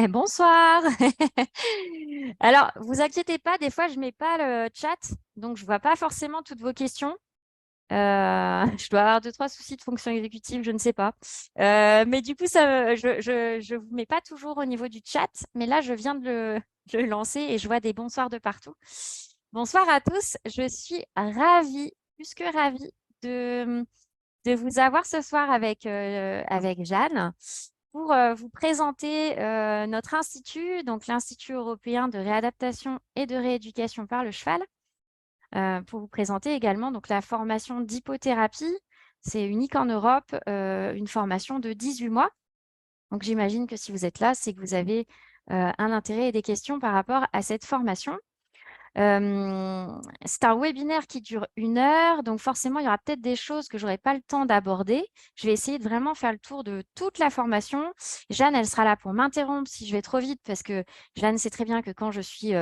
Bonsoir. Alors, vous inquiétez pas, des fois, je mets pas le chat, donc je vois pas forcément toutes vos questions. Je dois avoir deux, trois soucis de fonction exécutive, je ne sais pas. Mais du coup, je vous mets pas toujours au niveau du chat, mais là, je viens de de le lancer et je vois des bonsoirs de partout. Bonsoir à tous. Je suis ravie, plus que ravie, de vous avoir ce soir avec Jeanne pour vous présenter notre institut, donc l'Institut européen de réadaptation et de rééducation par le cheval, pour vous présenter également donc, la formation d'hypothérapie. C'est unique en Europe, une formation de 18 mois. Donc j'imagine que si vous êtes là, c'est que vous avez un intérêt et des questions par rapport à cette formation. C'est un webinaire qui dure 1 heure, donc forcément, il y aura peut-être des choses que je n'aurai pas le temps d'aborder. Je vais essayer de vraiment faire le tour de toute la formation. Jeanne, elle sera là pour m'interrompre si je vais trop vite, parce que Jeanne sait très bien que quand je suis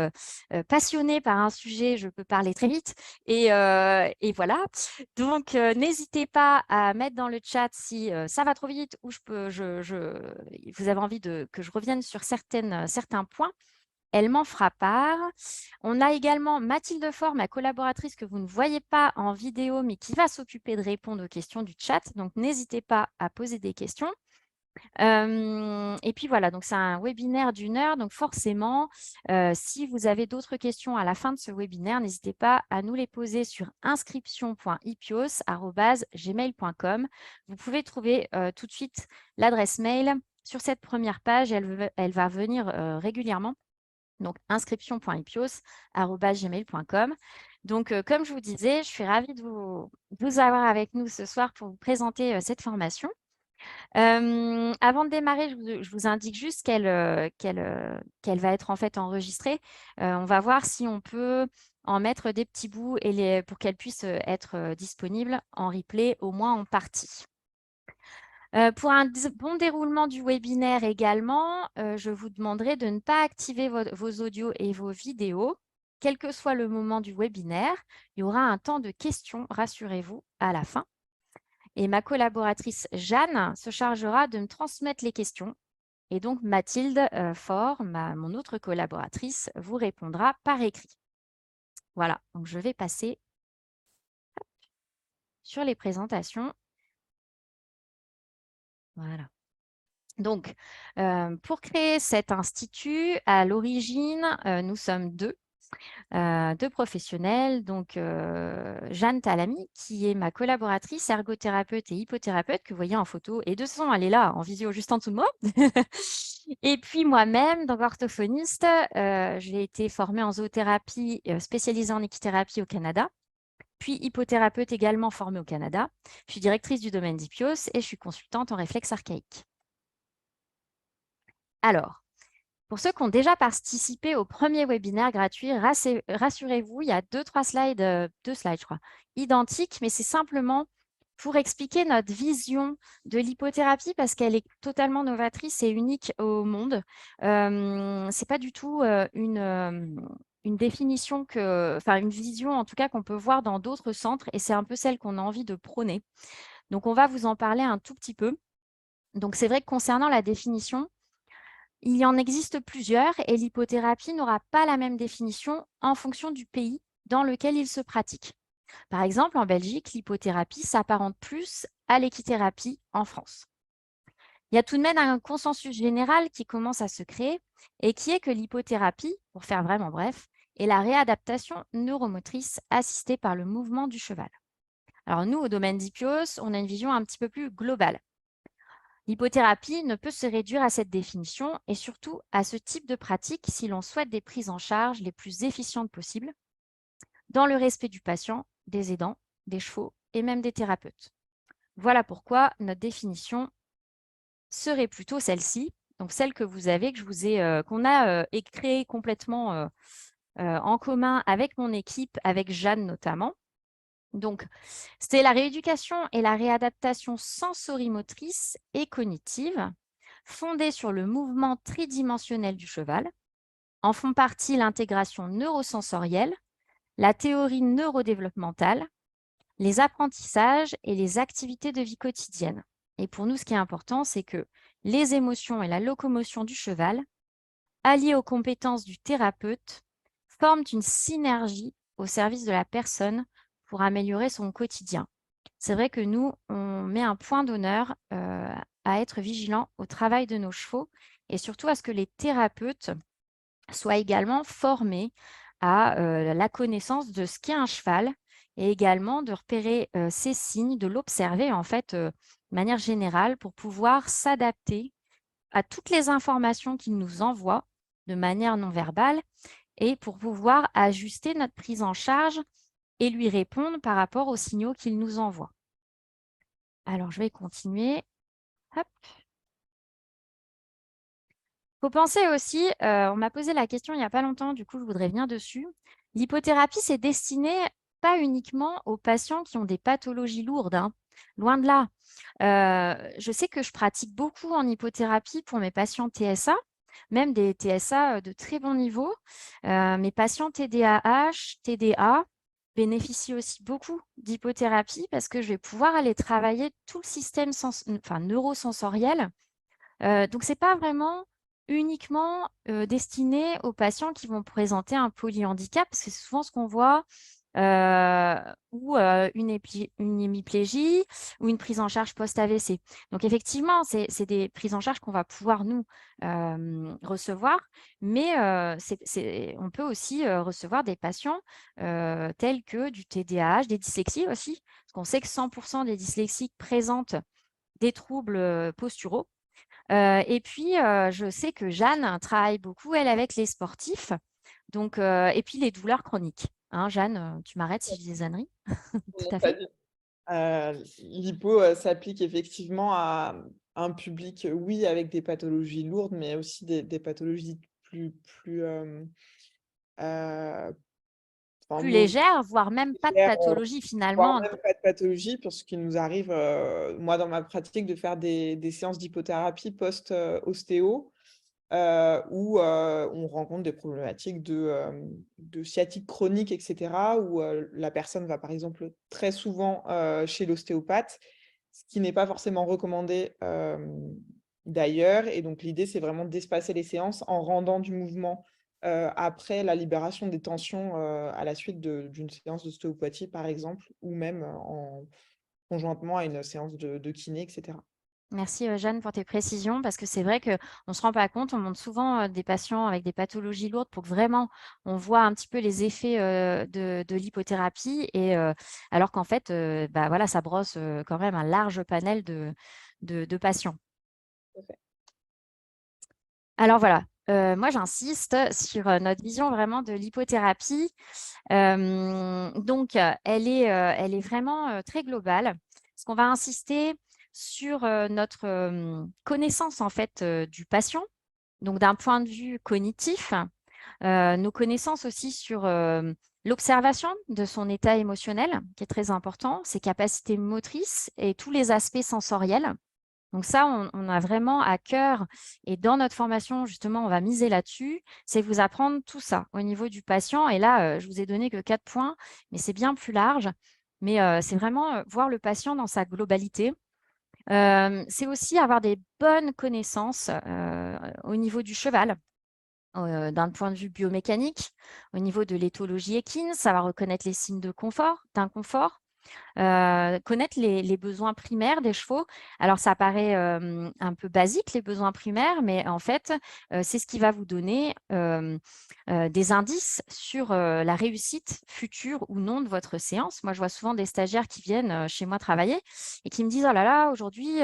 passionnée par un sujet, je peux parler très vite. Et voilà. Donc, n'hésitez pas à mettre dans le chat si ça va trop vite ou vous avez envie que je revienne sur certains points. Elle m'en fera part. On a également Mathilde Faure, ma collaboratrice que vous ne voyez pas en vidéo, mais qui va s'occuper de répondre aux questions du chat. Donc, n'hésitez pas à poser des questions. Et puis voilà, donc c'est un webinaire d'1 heure. Donc forcément, si vous avez d'autres questions à la fin de ce webinaire, n'hésitez pas à nous les poser sur inscription.ipios@gmail.com. Vous pouvez trouver tout de suite l'adresse mail sur cette première page. Elle va venir régulièrement. Donc, inscription.ipios@gmail.com. Donc, comme je vous disais, je suis ravie de vous avoir avec nous ce soir pour vous présenter cette formation. Avant de démarrer, je vous indique juste qu'elle va être en fait enregistrée. On va voir si on peut en mettre des petits bouts pour qu'elle puisse être disponible en replay, au moins en partie. Pour un bon déroulement du webinaire également, je vous demanderai de ne pas activer vos audios et vos vidéos, quel que soit le moment du webinaire. Il y aura un temps de questions, rassurez-vous, à la fin. Et ma collaboratrice Jeanne se chargera de me transmettre les questions. Et donc Mathilde Faure, mon autre collaboratrice, vous répondra par écrit. Voilà, donc je vais passer sur les présentations. Voilà. Donc, pour créer cet institut, à l'origine, nous sommes deux professionnels. Donc, Jeanne Talamy, qui est ma collaboratrice, ergothérapeute et hypothérapeute, que vous voyez en photo. Et de toute façon, elle est là, en visio, juste en dessous de moi. Et puis moi-même, donc orthophoniste, j'ai été formée en zoothérapie, spécialisée en équithérapie au Canada. Puis hypothérapeute également formée au Canada. Je suis directrice du domaine d'Ipios et je suis consultante en réflexe archaïque. Alors, pour ceux qui ont déjà participé au premier webinaire gratuit, rassurez-vous, il y a 2-3 slides, 2 slides, je crois, identiques, mais c'est simplement pour expliquer notre vision de l'hypothérapie parce qu'elle est totalement novatrice et unique au monde. Ce n'est pas du tout une définition enfin une vision en tout cas qu'on peut voir dans d'autres centres et c'est un peu celle qu'on a envie de prôner. Donc, on va vous en parler un tout petit peu. Donc, c'est vrai que concernant la définition, il y en existe plusieurs et l'hypothérapie n'aura pas la même définition en fonction du pays dans lequel il se pratique. Par exemple, en Belgique, l'hypothérapie s'apparente plus à l'équithérapie en France. Il y a tout de même un consensus général qui commence à se créer et qui est que l'hypothérapie, pour faire vraiment bref, est la réadaptation neuromotrice assistée par le mouvement du cheval. Alors nous, au domaine d'Ipios, on a une vision un petit peu plus globale. L'hypothérapie ne peut se réduire à cette définition et surtout à ce type de pratique si l'on souhaite des prises en charge les plus efficientes possibles, dans le respect du patient, des aidants, des chevaux et même des thérapeutes. Voilà pourquoi notre définition serait plutôt celle-ci, donc celle que vous avez, qu'on a créée complètement en commun avec mon équipe, avec Jeanne notamment. Donc, c'est la rééducation et la réadaptation sensorimotrice et cognitive, fondée sur le mouvement tridimensionnel du cheval. En font partie l'intégration neurosensorielle, la théorie neurodéveloppementale, les apprentissages et les activités de vie quotidienne. Et pour nous, ce qui est important, c'est que les émotions et la locomotion du cheval, alliées aux compétences du thérapeute, forment une synergie au service de la personne pour améliorer son quotidien. C'est vrai que nous, on met un point d'honneur à être vigilant au travail de nos chevaux et surtout à ce que les thérapeutes soient également formés à la connaissance de ce qu'est un cheval et également de repérer ces signes, de l'observer en fait de manière générale pour pouvoir s'adapter à toutes les informations qu'il nous envoie de manière non verbale et pour pouvoir ajuster notre prise en charge et lui répondre par rapport aux signaux qu'il nous envoie. Alors, je vais continuer. Hop. Faut penser aussi, on m'a posé la question il n'y a pas longtemps, du coup, je voudrais venir dessus. L'hypothérapie, c'est destiné pas uniquement aux patients qui ont des pathologies lourdes, hein, loin de là. Je sais que je pratique beaucoup en hypothérapie pour mes patients TSA, même des TSA de très bon niveau. Mes patients TDAH, TDA bénéficient aussi beaucoup d'hypothérapie parce que je vais pouvoir aller travailler tout le système neurosensoriel. Donc, ce n'est pas vraiment uniquement destiné aux patients qui vont présenter un polyhandicap, parce que c'est souvent ce qu'on voit, ou une hémiplégie ou une prise en charge post-AVC. Donc, effectivement, c'est des prises en charge qu'on va pouvoir, nous, recevoir, mais on peut aussi recevoir des patients tels que du TDAH, des dyslexies aussi, parce qu'on sait que 100% des dyslexiques présentent des troubles posturaux. Et puis, je sais que Jeanne travaille beaucoup, elle, avec les sportifs, donc et puis les douleurs chroniques. Hein, Jeanne, tu m'arrêtes si je dis des âneries? Tout Non, à pas fait. du l'hypo, s'applique effectivement à un public, oui, avec des pathologies lourdes, mais aussi des pathologies plus, heu, enfin, Plus légère, voire même pas de légères, pathologie voire finalement. même pas de pathologie, puisqu'il nous arrive, moi, dans ma pratique, de faire des séances d'hypothérapie post, ostéo, où, on rencontre des problématiques de sciatique chronique et cetera, où, la personne va, par exemple, très souvent, chez l'ostéopathe, ce qui n'est pas forcément recommandé, d'ailleurs, et donc l'idée, c'est vraiment d'espacer les séances en rendant du mouvement, après la libération des tensions, à la suite d'une séance d'ostéopathie, par exemple, ou même, en conjointement à une séance de kiné et cetera. Merci, Jeanne, pour tes précisions, parce que c'est vrai qu'on ne se rend pas compte, on montre souvent des patients avec des pathologies lourdes pour que vraiment on voit un petit peu les effets de l'hypothérapie, et alors qu'en fait, bah, voilà, ça brosse quand même un large panel de patients. Tout à fait. Alors voilà, moi j'insiste sur notre vision vraiment de l'hypothérapie. Donc, elle est vraiment très globale. Parce qu'on va insister sur notre connaissance en fait du patient, donc d'un point de vue cognitif, nos connaissances aussi sur l'observation de son état émotionnel, qui est très important, ses capacités motrices et tous les aspects sensoriels. Donc ça, on a vraiment à cœur, et dans notre formation, justement, on va miser là-dessus, c'est vous apprendre tout ça au niveau du patient. Et là, je vous ai donné que 4 points, mais c'est bien plus large. Mais c'est vraiment voir le patient dans sa globalité. C'est aussi avoir des bonnes connaissances au niveau du cheval, d'un point de vue biomécanique, au niveau de l'éthologie équine, savoir reconnaître les signes de confort, d'inconfort. Connaître les besoins primaires des chevaux. Alors ça paraît un peu basique, les besoins primaires, mais en fait, c'est ce qui va vous donner des indices sur la réussite future ou non de votre séance. Moi, je vois souvent des stagiaires qui viennent chez moi travailler et qui me disent: «Oh là là, aujourd'hui,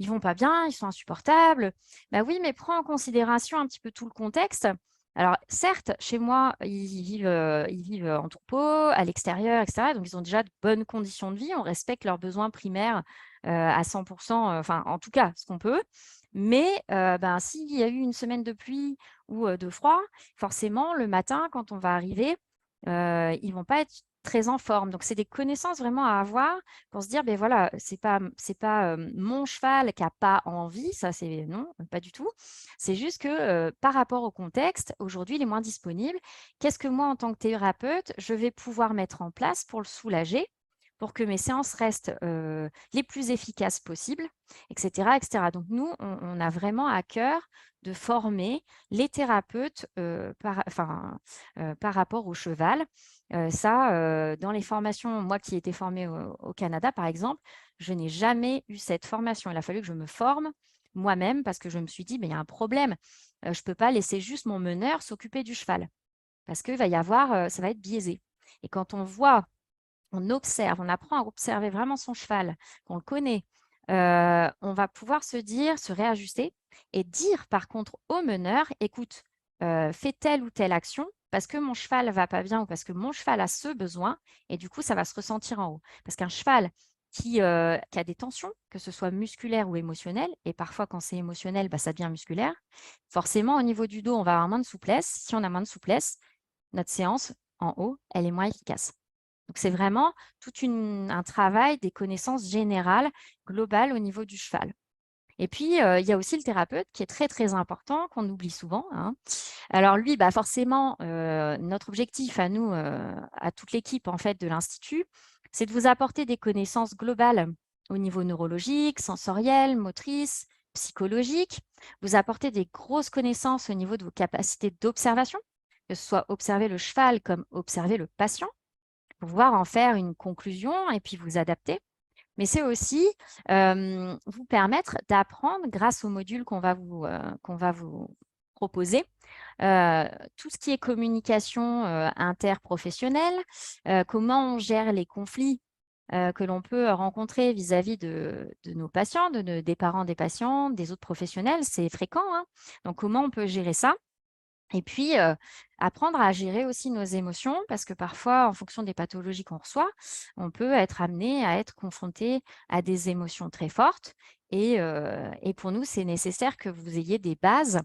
ils vont pas bien, ils sont insupportables». Bah oui, mais prends en considération un petit peu tout le contexte. Alors certes, chez moi, ils vivent en troupeau, à l'extérieur, et cetera, donc ils ont déjà de bonnes conditions de vie. On respecte leurs besoins primaires, à 100, enfin, en tout cas, ce qu'on peut. Mais, ben, s'il y a eu une semaine de pluie ou, de froid, forcément, le matin, quand on va arriver, ils vont pas être très en forme. Donc c'est des connaissances vraiment à avoir pour se dire: ben voilà, c'est pas mon cheval qui a pas envie, ça c'est non, pas du tout. C'est juste que, par rapport au contexte, aujourd'hui, il est moins disponible. Qu'est-ce que moi, en tant que thérapeute, je vais pouvoir mettre en place pour le soulager, pour que mes séances restent les plus efficaces possibles, etc., etc. Donc, nous, on a vraiment à cœur de former les thérapeutes par rapport au cheval. Dans les formations, moi qui ai été formée au Canada, par exemple, je n'ai jamais eu cette formation. Il a fallu que je me forme moi-même parce que je me suis dit, il y a un problème. Je ne peux pas laisser juste mon meneur s'occuper du cheval parce que ça va être biaisé. Et quand on voit, on observe, on apprend à observer vraiment son cheval, qu'on le connaît, on va pouvoir se réajuster et dire par contre au meneur, écoute, fais telle ou telle action parce que mon cheval va pas bien ou parce que mon cheval a ce besoin et du coup, ça va se ressentir en haut. Parce qu'un cheval qui a des tensions, que ce soit musculaires ou émotionnelles, et parfois quand c'est émotionnel, ça devient musculaire, forcément au niveau du dos, on va avoir moins de souplesse. Si on a moins de souplesse, notre séance en haut, elle est moins efficace. Donc, c'est vraiment tout un travail des connaissances générales, globales au niveau du cheval. Et puis, il y a aussi le thérapeute qui est très, très important, qu'on oublie souvent, hein. Alors lui, forcément, notre objectif à nous, à toute l'équipe en fait de l'Institut, c'est de vous apporter des connaissances globales au niveau neurologique, sensoriel, motrice, psychologique, vous apporter des grosses connaissances au niveau de vos capacités d'observation, que ce soit observer le cheval comme observer le patient, pour pouvoir en faire une conclusion et puis vous adapter. Mais c'est aussi vous permettre d'apprendre, grâce aux modules qu'on va vous proposer, tout ce qui est communication interprofessionnelle, comment on gère les conflits que l'on peut rencontrer vis-à-vis de nos patients, des parents des patients, des autres professionnels, c'est fréquent, hein. Donc, comment on peut gérer ça? Et puis, apprendre à gérer aussi nos émotions parce que parfois, en fonction des pathologies qu'on reçoit, on peut être amené à être confronté à des émotions très fortes et pour nous, c'est nécessaire que vous ayez des bases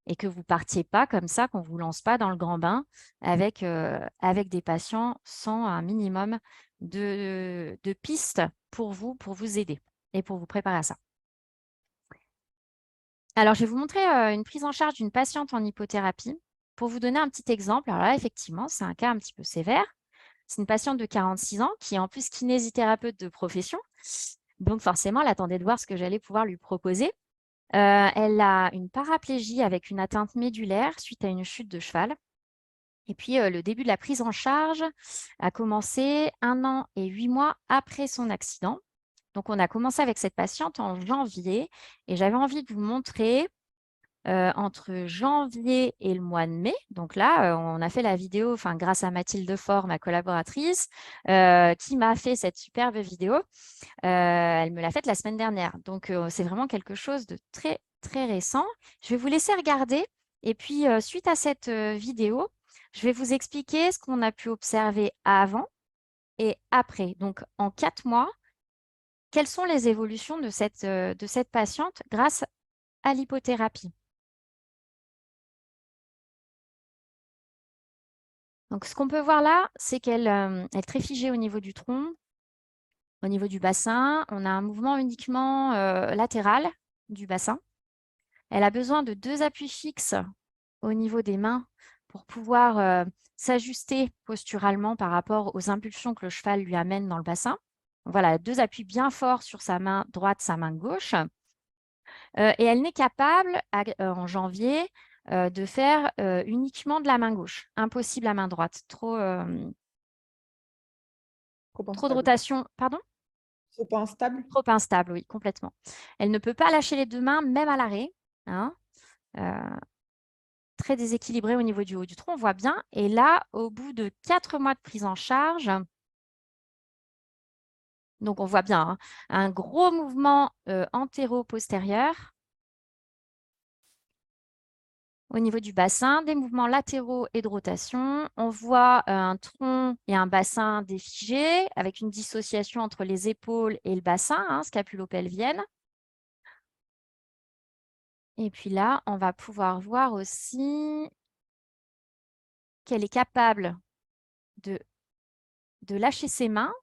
et que vous partiez pas comme ça, qu'on vous lance pas dans le grand bain avec des patients sans un minimum de pistes pour vous aider et pour vous préparer à ça. Alors, je vais vous montrer une prise en charge d'une patiente en hypothérapie. Pour vous donner un petit exemple, alors là, effectivement, c'est un cas un petit peu sévère. C'est une patiente de 46 ans qui est en plus kinésithérapeute de profession. Donc, forcément, elle attendait de voir ce que j'allais pouvoir lui proposer. Elle a une paraplégie avec une atteinte médulaire suite à une chute de cheval. Et puis, le début de la prise en charge a commencé 1 an et 8 mois après son accident. Donc, on a commencé avec cette patiente en janvier et j'avais envie de vous montrer entre janvier et le mois de mai. Donc là, on a fait la vidéo grâce à Mathilde Faure, ma collaboratrice, qui m'a fait cette superbe vidéo. Elle me l'a faite la semaine dernière. Donc, c'est vraiment quelque chose de très, très récent. Je vais vous laisser regarder et puis, suite à cette vidéo, je vais vous expliquer ce qu'on a pu observer avant et après. Donc, en 4 mois, quelles sont les évolutions de cette patiente grâce à l'hypothérapie? Donc, ce qu'on peut voir là, c'est qu'elle est très figée au niveau du tronc, au niveau du bassin. On a un mouvement uniquement latéral du bassin. Elle a besoin de 2 appuis fixes au niveau des mains pour pouvoir s'ajuster posturalement par rapport aux impulsions que le cheval lui amène dans le bassin. Donc, voilà, 2 appuis bien forts sur sa main droite, sa main gauche. Et elle n'est capable, en janvier, de faire uniquement de la main gauche. Impossible à main droite. Trop Trop de instable. rotation. Pardon? Trop instable? Trop instable, oui, complètement. Elle ne peut pas lâcher les 2 mains, même à l'arrêt, hein. Très déséquilibrée au niveau du haut du tronc, on voit bien. Et là, au bout de 4 mois de prise en charge, donc on voit bien, hein, un gros mouvement antéro-postérieur au niveau du bassin, des mouvements latéraux et de rotation. On voit un tronc et un bassin défigé avec une dissociation entre les épaules et le bassin, hein, scapulo-pelvienne. Et puis là, on va pouvoir voir aussi qu'elle est capable de lâcher ses mains,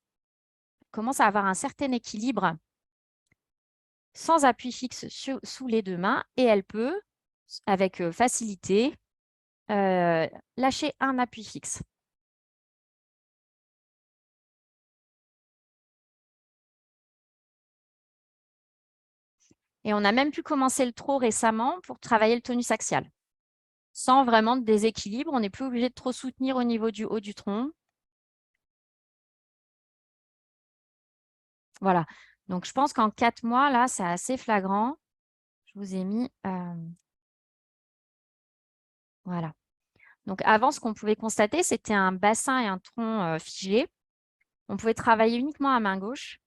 commence à avoir un certain équilibre sans appui fixe sous les 2 mains et elle peut, avec facilité, lâcher un appui fixe. Et on a même pu commencer le trot récemment pour travailler le tonus axial. Sans vraiment de déséquilibre, on n'est plus obligé de trop soutenir au niveau du haut du tronc. Voilà. Donc, je pense qu'en 4 mois, là, c'est assez flagrant. Je vous ai mis… voilà. Donc, avant, ce qu'on pouvait constater, c'était un bassin et un tronc figés. On pouvait travailler uniquement à main gauche.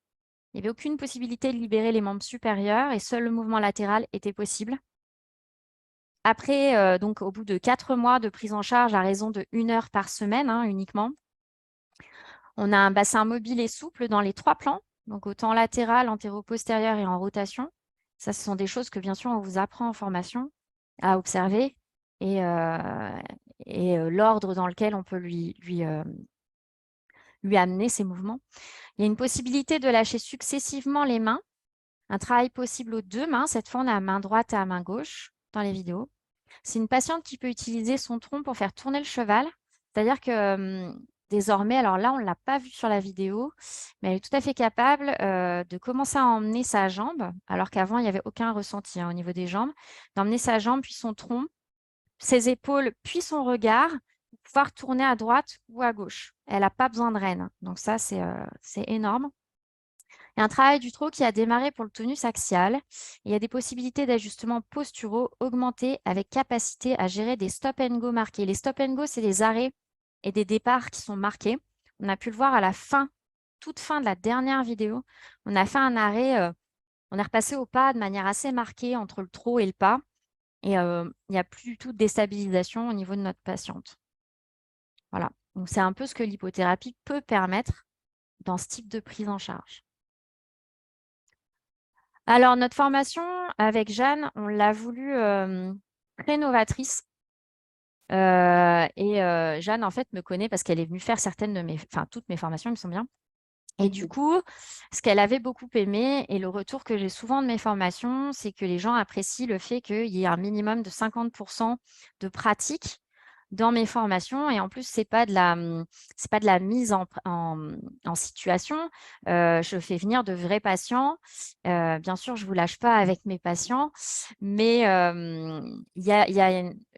Il n'y avait aucune possibilité de libérer les membres supérieurs et seul le mouvement latéral était possible. Après, donc, au bout de 4 mois de prise en charge à raison de 1 heure par semaine uniquement, on a un bassin mobile et souple dans les 3 plans, donc autant latéral, antéro-postérieur et en rotation. Ça, ce sont des choses que, bien sûr, on vous apprend en formation à observer et l'ordre dans lequel on peut lui amener ces mouvements. Il y a une possibilité de lâcher successivement les mains. Un travail possible aux 2 mains. Cette fois, on a à main droite et à main gauche dans les vidéos. C'est une patiente qui peut utiliser son tronc pour faire tourner le cheval. C'est-à-dire que désormais, alors là, on ne l'a pas vu sur la vidéo, mais elle est tout à fait capable de commencer à emmener sa jambe, alors qu'avant, il n'y avait aucun ressenti au niveau des jambes, d'emmener sa jambe, puis son tronc, ses épaules, puis son regard, pour pouvoir tourner à droite ou à gauche. Elle n'a pas besoin de rêne. Donc ça, c'est énorme. Il y a un travail du trot qui a démarré pour le tonus axial. Il y a des possibilités d'ajustement posturaux augmentés avec capacité à gérer des stop and go marqués. Les stop and go, c'est des arrêts et des départs qui sont marqués. On a pu le voir à la fin, toute fin de la dernière vidéo. On a fait un arrêt, on est repassé au pas de manière assez marquée entre le trot et le pas. Et il n'y a plus du tout de déstabilisation au niveau de notre patiente. Voilà. Donc, c'est un peu ce que l'hypothérapie peut permettre dans ce type de prise en charge. Alors, notre formation avec Jeanne, on l'a voulu très novatrice. Jeanne, en fait, me connaît parce qu'elle est venue faire toutes mes formations, il me semble bien. Et du coup, ce qu'elle avait beaucoup aimé et le retour que j'ai souvent de mes formations, c'est que les gens apprécient le fait qu'il y ait un minimum de 50% de pratique dans mes formations. Et en plus, c'est pas de la mise en situation. Je fais venir de vrais patients. Bien sûr, je vous lâche pas avec mes patients, mais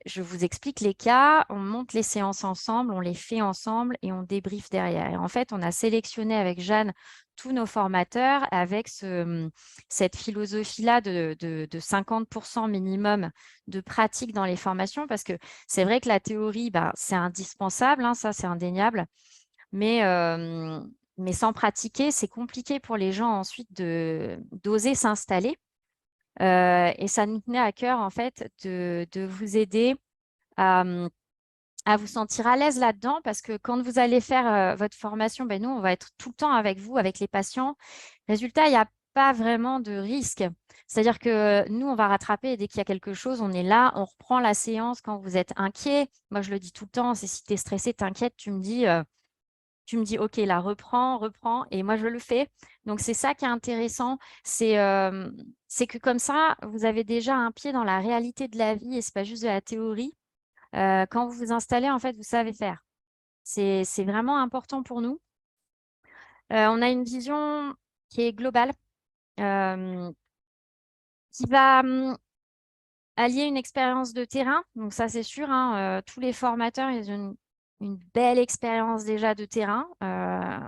je vous explique les cas, on monte les séances ensemble, on les fait ensemble et on débriefe derrière. Et en fait, on a sélectionné avec Jeanne tous nos formateurs avec cette philosophie-là de 50% minimum de pratique dans les formations, parce que c'est vrai que la théorie, c'est indispensable, ça c'est indéniable, mais sans pratiquer, c'est compliqué pour les gens ensuite d'oser s'installer. Et ça nous tenait à cœur en fait de vous aider à vous sentir à l'aise là-dedans, parce que quand vous allez faire votre formation, nous, on va être tout le temps avec vous, avec les patients. Résultat, il n'y a pas vraiment de risque. C'est-à-dire que nous, on va rattraper et dès qu'il y a quelque chose, on est là, on reprend la séance quand vous êtes inquiet. Moi, je le dis tout le temps, c'est si tu es stressé, t'inquiète, tu me dis, OK, là, reprends. Et moi, je le fais. Donc, c'est ça qui est intéressant. C'est que comme ça, vous avez déjà un pied dans la réalité de la vie et ce n'est pas juste de la théorie. Quand vous vous installez, en fait, vous savez faire. C'est vraiment important pour nous. On a une vision qui est globale, qui va allier une expérience de terrain. Donc ça, c'est sûr, tous les formateurs, ils ont une belle expérience déjà de terrain.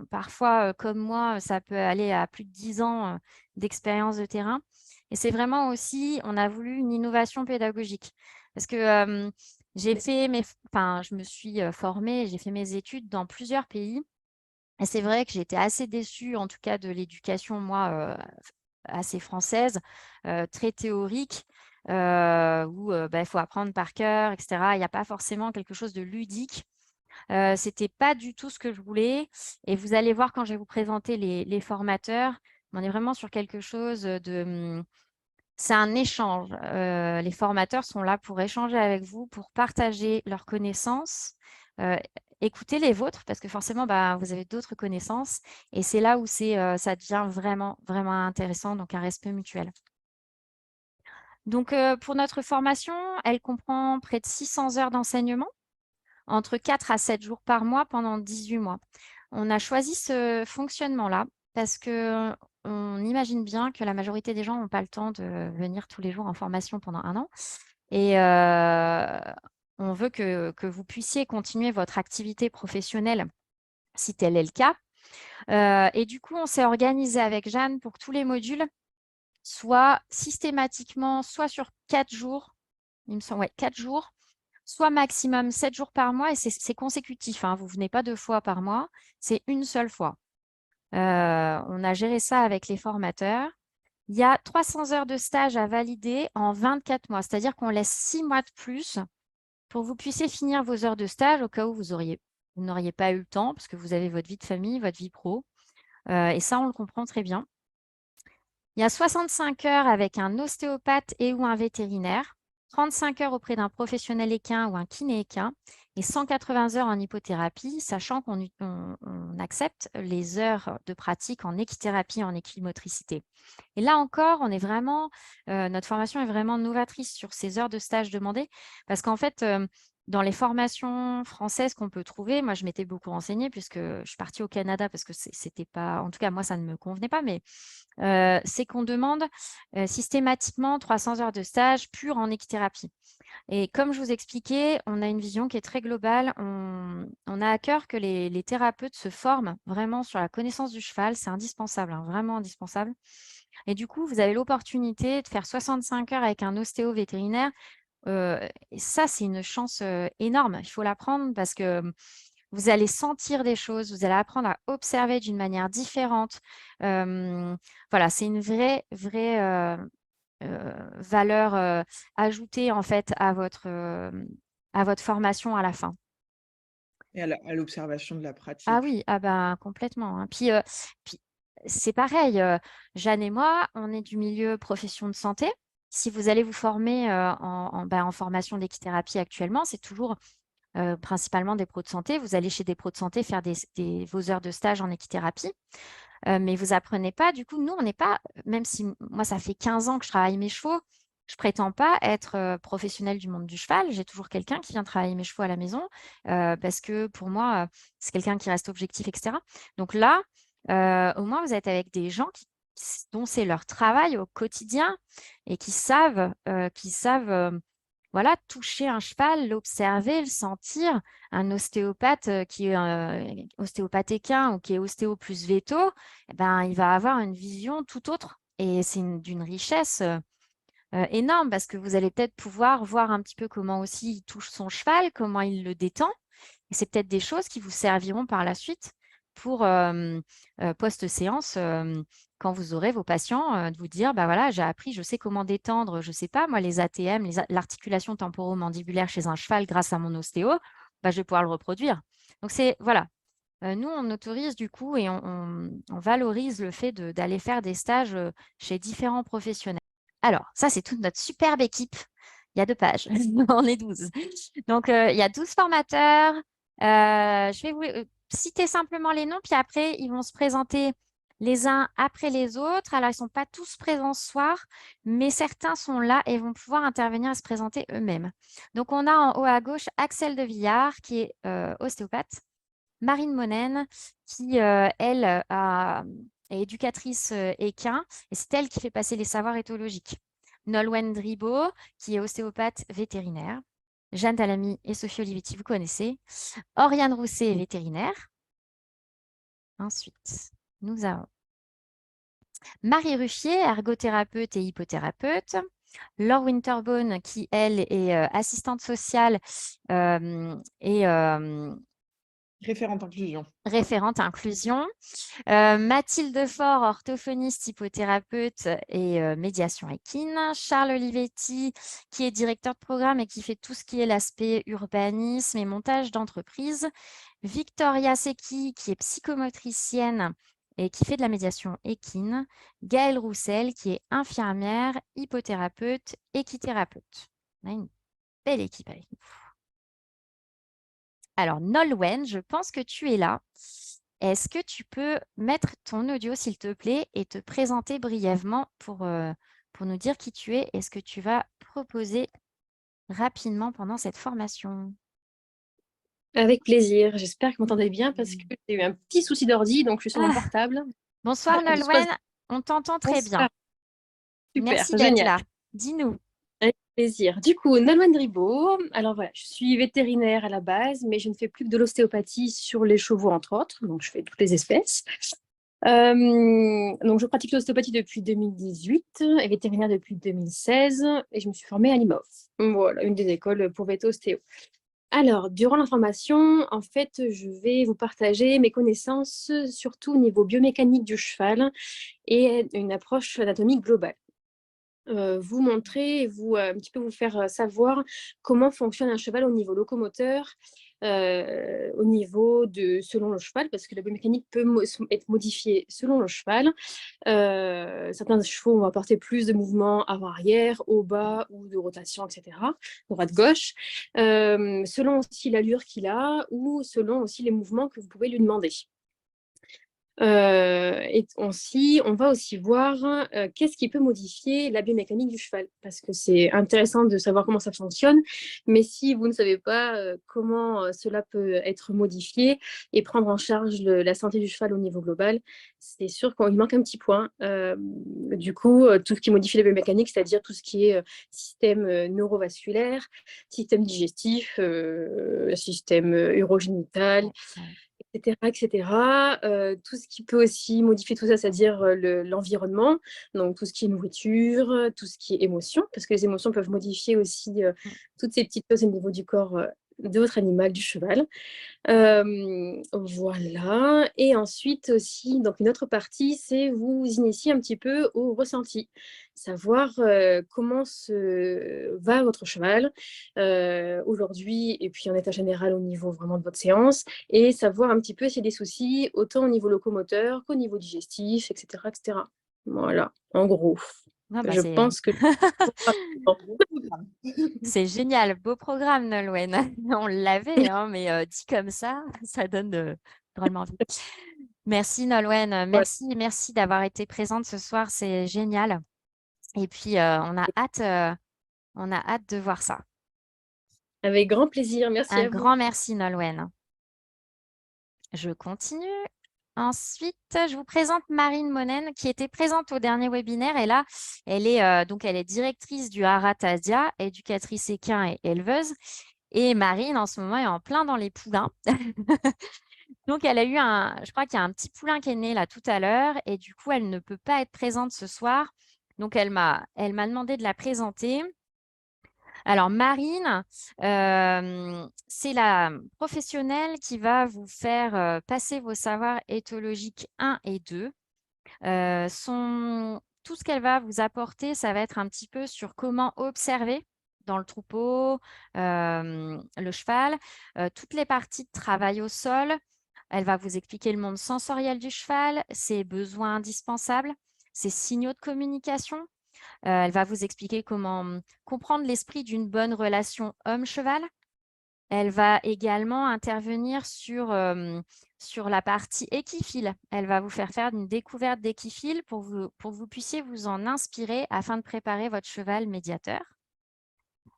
Parfois, comme moi, ça peut aller à plus de 10 ans d'expérience de terrain. Et c'est vraiment aussi, on a voulu une innovation pédagogique. Parce que je me suis formée, j'ai fait mes études dans plusieurs pays. Et c'est vrai que j'étais assez déçue, en tout cas, de l'éducation, moi, assez française, très théorique, où il faut apprendre par cœur, etc. Il n'y a pas forcément quelque chose de ludique. C'était pas du tout ce que je voulais. Et vous allez voir quand je vais vous présenter les formateurs, on est vraiment sur quelque chose de… C'est un échange. Les formateurs sont là pour échanger avec vous, pour partager leurs connaissances, écouter les vôtres, parce que forcément, vous avez d'autres connaissances. Et c'est là où ça devient vraiment, vraiment intéressant, donc un respect mutuel. Donc, pour notre formation, elle comprend près de 600 heures d'enseignement, entre 4 à 7 jours par mois pendant 18 mois. On a choisi ce fonctionnement-là parce que on imagine bien que la majorité des gens n'ont pas le temps de venir tous les jours en formation pendant 1 an. Et on veut que vous puissiez continuer votre activité professionnelle si tel est le cas. Et du coup, on s'est organisé avec Jeanne pour que tous les modules soient systématiquement, soit sur 4 jours, il me semble, ouais, 4 jours, soit maximum 7 jours par mois, et c'est consécutif, hein, vous ne venez pas 2 fois par mois, c'est une seule fois. On a géré ça avec les formateurs. Il y a 300 heures de stage à valider en 24 mois, c'est-à-dire qu'on laisse 6 mois de plus pour que vous puissiez finir vos heures de stage au cas où vous n'auriez pas eu le temps, parce que vous avez votre vie de famille, votre vie pro. Et ça, on le comprend très bien. Il y a 65 heures avec un ostéopathe et ou un vétérinaire, 35 heures auprès d'un professionnel équin ou un kiné équin et 180 heures en hypothérapie, sachant qu'on accepte les heures de pratique en équithérapie, en équimotricité. Et là encore, notre formation est vraiment novatrice sur ces heures de stage demandées, parce qu'en fait, dans les formations françaises qu'on peut trouver, moi je m'étais beaucoup renseignée puisque je suis partie au Canada parce que c'était pas, en tout cas moi ça ne me convenait pas, mais c'est qu'on demande systématiquement 300 heures de stage pur en équithérapie. Et comme je vous expliquais, on a une vision qui est très globale. On a à cœur que les thérapeutes se forment vraiment sur la connaissance du cheval. C'est indispensable, hein, vraiment indispensable. Et du coup, vous avez l'opportunité de faire 65 heures avec un ostéo vétérinaire. Et ça, c'est une chance énorme. Il faut la prendre parce que vous allez sentir des choses, vous allez apprendre à observer d'une manière différente. Voilà, c'est une vraie valeur ajoutée en fait à votre formation à la fin. Et à l'observation de la Ah pratique. oui, ah ben, complètement, hein. Puis c'est pareil, Jeanne et moi, on est du milieu profession de santé. Si vous allez vous former en formation d'équithérapie actuellement, c'est toujours principalement des pros de santé. Vous allez chez des pros de santé faire vos heures de stage en équithérapie, mais vous apprenez pas. Du coup, nous, on n'est pas, même si moi, ça fait 15 ans que je travaille mes chevaux, je prétends pas être professionnelle du monde du cheval. J'ai toujours quelqu'un qui vient travailler mes chevaux à la maison parce que pour moi, c'est quelqu'un qui reste objectif, etc. Donc là, au moins, vous êtes avec des gens dont c'est leur travail au quotidien et qui savent voilà, toucher un cheval, l'observer, le sentir. Un ostéopathe qui est ostéopathe équin ou qui est ostéo plus véto, eh ben, il va avoir une vision tout autre. Et c'est d'une richesse énorme parce que vous allez peut-être pouvoir voir un petit peu comment aussi il touche son cheval, comment il le détend. Et c'est peut-être des choses qui vous serviront par la suite pour post-séance, quand vous aurez vos patients, de vous dire, bah voilà, j'ai appris, je sais comment détendre, je sais pas, moi, les ATM, l'articulation temporomandibulaire chez un cheval grâce à mon ostéo, bah, je vais pouvoir le reproduire. Donc voilà. Nous, on autorise du coup et on valorise le fait d'aller faire des stages chez différents professionnels. Alors, ça, c'est toute notre superbe équipe. Il y a 2 pages, on est 12. Donc, il y a 12 formateurs. Je vais vous citer simplement les noms, puis après, ils vont se présenter les uns après les autres. Alors, ils ne sont pas tous présents ce soir, mais certains sont là et vont pouvoir intervenir et se présenter eux-mêmes. Donc, on a en haut à gauche Axel de Villard, qui est ostéopathe. Marine Monen, qui, elle, est éducatrice équin, et c'est elle qui fait passer les savoirs éthologiques. Nolwenn Dribaud, qui est ostéopathe vétérinaire. Jeanne Talamy et Sophie Olivetti, vous connaissez. Oriane Rousset, vétérinaire. Ensuite, nous avons Marie Ruffier, ergothérapeute et hypothérapeute. Laure Winterbone, qui, elle, est assistante sociale et Référente inclusion. référente inclusion. Mathilde Faure, orthophoniste, hypothérapeute et médiation équine. Charles Olivetti, qui est directeur de programme et qui fait tout ce qui est l'aspect urbanisme et montage d'entreprise. Victoria Secchi, qui est psychomotricienne et qui fait de la médiation équine. Gaëlle Roussel, qui est infirmière, hypothérapeute, équithérapeute. On a une belle équipe avec nous. Alors, Nolwenn, je pense que tu es là. Est-ce que tu peux mettre ton audio, s'il te plaît, et te présenter brièvement pour nous dire qui tu es et ce que tu vas proposer rapidement pendant cette formation? Avec plaisir. J'espère que vous m'entendez bien parce que j'ai eu un petit souci d'ordi, donc je suis sur mon Ah, portable. bonsoir Soit- Nolwenn. On t'entend très bien. Bonsoir. Super, Merci d'être génial. là. Dis-nous. Avec plaisir. Du coup, Nolwenn Ribaud. Alors voilà, je suis vétérinaire à la base, mais je ne fais plus que de l'ostéopathie sur les chevaux, entre autres. Donc, je fais toutes les espèces. Donc, je pratique l'ostéopathie depuis 2018 et vétérinaire depuis 2016. Et je me suis formée à l'IMOF. Voilà, une des écoles pour véto-ostéo. Alors, durant la formation, en fait, je vais vous partager mes connaissances, surtout au niveau biomécanique du cheval et une approche anatomique globale. Vous montrer et un petit peu vous faire savoir comment fonctionne un cheval au niveau locomoteur, au niveau selon le cheval, parce que la biomécanique peut être modifiée selon le cheval. Certains chevaux vont apporter plus de mouvement avant-arrière, au bas ou de rotation, etc., droite-gauche, selon aussi l'allure qu'il a ou selon aussi les mouvements que vous pouvez lui demander. Et on va aussi voir qu'est-ce qui peut modifier la biomécanique du cheval, parce que c'est intéressant de savoir comment ça fonctionne, mais si vous ne savez pas comment cela peut être modifié et prendre en charge la santé du cheval au niveau global, c'est sûr qu'il manque un petit point. Du coup, tout ce qui modifie la biomécanique, c'est-à-dire tout ce qui est système neurovasculaire, système digestif, système urogénital, etc. Tout ce qui peut aussi modifier tout ça, c'est-à-dire l'environnement, donc tout ce qui est nourriture, tout ce qui est émotion, parce que les émotions peuvent modifier aussi toutes ces petites choses au niveau du corps de votre animal, du cheval. Voilà. Et ensuite aussi, donc une autre partie, c'est vous initier un petit peu au ressenti, savoir comment va votre cheval aujourd'hui et puis en état général au niveau vraiment de votre séance et savoir un petit peu s'il y a des soucis autant au niveau locomoteur qu'au niveau digestif, etc., etc. Voilà, en gros. Ah bah, Je pense que... c'est génial. Beau programme, Nolwenn. On l'avait, hein, mais dit comme ça donne drôlement envie. Merci, Nolwenn. Voilà. Merci d'avoir été présente ce soir. C'est génial. Et puis, on a hâte de voir ça. Avec grand plaisir. Merci Un à vous. grand merci, Nolwenn. Je continue. Ensuite, je vous présente Marine Monen, qui était présente au dernier webinaire. Et là, elle est directrice du Haratasia, éducatrice équin et éleveuse. Et Marine, en ce moment, est en plein dans les poulains. Donc, elle a eu je crois qu'il y a un petit poulain qui est né là tout à l'heure. Et du coup, elle ne peut pas être présente ce soir. Donc, elle m'a demandé de la présenter. Alors, Marine, c'est la professionnelle qui va vous faire passer vos savoirs éthologiques 1 et 2. Tout ce qu'elle va vous apporter, ça va être un petit peu sur comment observer dans le troupeau, le cheval, toutes les parties de travail au sol. Elle va vous expliquer le monde sensoriel du cheval, ses besoins indispensables, ses signaux de communication. Elle va vous expliquer comment comprendre l'esprit d'une bonne relation homme-cheval. Elle va également intervenir sur la partie équiphylle. Elle va vous faire une découverte d'équiphylle pour que vous puissiez vous en inspirer afin de préparer votre cheval médiateur.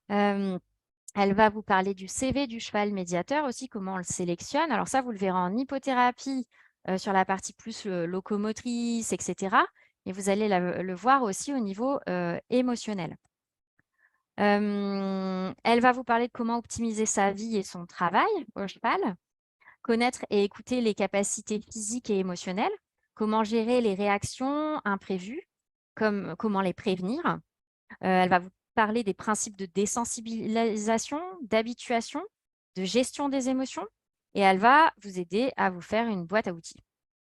Elle va vous parler du CV du cheval médiateur aussi, comment on le sélectionne. Alors ça, vous le verrez en hypothérapie sur la partie plus locomotrice, etc. Et vous allez le voir aussi au niveau émotionnel. Elle va vous parler de comment optimiser sa vie et son travail au cheval, connaître et écouter les capacités physiques et émotionnelles, comment gérer les réactions imprévues, comment les prévenir. Elle va vous parler des principes de désensibilisation, d'habituation, de gestion des émotions, et elle va vous aider à vous faire une boîte à outils.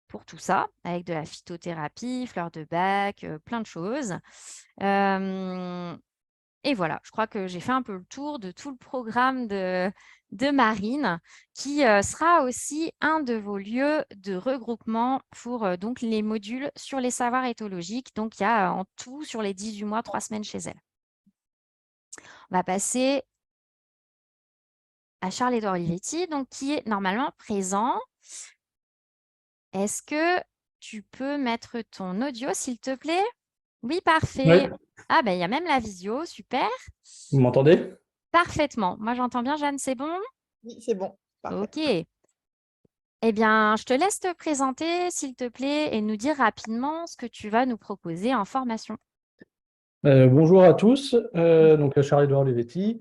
Pour tout ça, avec de la phytothérapie, fleurs de bac, plein de choses. Et voilà, je crois que j'ai fait un peu le tour de tout le programme de Marine, qui sera aussi un de vos lieux de regroupement pour donc les modules sur les savoirs éthologiques. Donc, il y a en tout, sur les 18 mois, 3 semaines chez elle. On va passer à Charles-Édouard Olivetti, donc, qui est normalement présent. Est-ce que tu peux mettre ton audio, s'il te plaît? Oui, parfait. Oui, Ah, ben, il y a même la visio, super. vous m'entendez? Parfaitement. Moi, j'entends bien, Jeanne, c'est bon? Oui, c'est bon. Parfait. Ok. Eh bien, je te laisse te présenter, s'il te plaît, et nous dire rapidement ce que tu vas nous proposer en formation. Bonjour à tous, donc Charles-Édouard Levetti.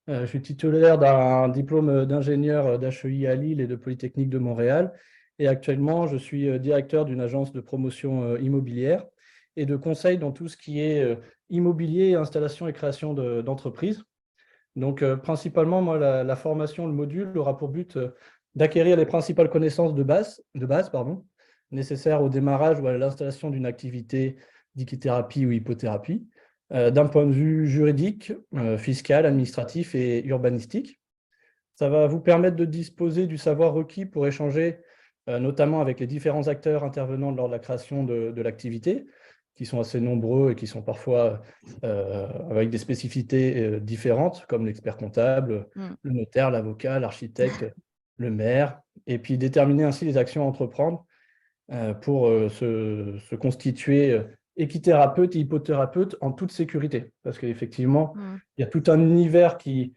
Je suis titulaire d'un diplôme d'ingénieur d'HEI à Lille et de Polytechnique de Montréal. Et actuellement, je suis directeur d'une agence de promotion immobilière et de conseil dans tout ce qui est immobilier, installation et création d'entreprises. Donc, principalement, moi, la formation, le module aura pour but d'acquérir les principales connaissances de base, nécessaires au démarrage ou à l'installation d'une activité d'équithérapie ou hypothérapie, d'un point de vue juridique, fiscal, administratif et urbanistique. Ça va vous permettre de disposer du savoir requis pour échanger, notamment avec les différents acteurs intervenant lors de la création de l'activité, qui sont assez nombreux et qui sont parfois avec des spécificités différentes, comme l'expert comptable, le notaire, l'avocat, l'architecte, le maire, et puis déterminer ainsi les actions à entreprendre pour se constituer équithérapeute et hypothérapeute en toute sécurité. Parce qu'effectivement, il y a tout un univers qui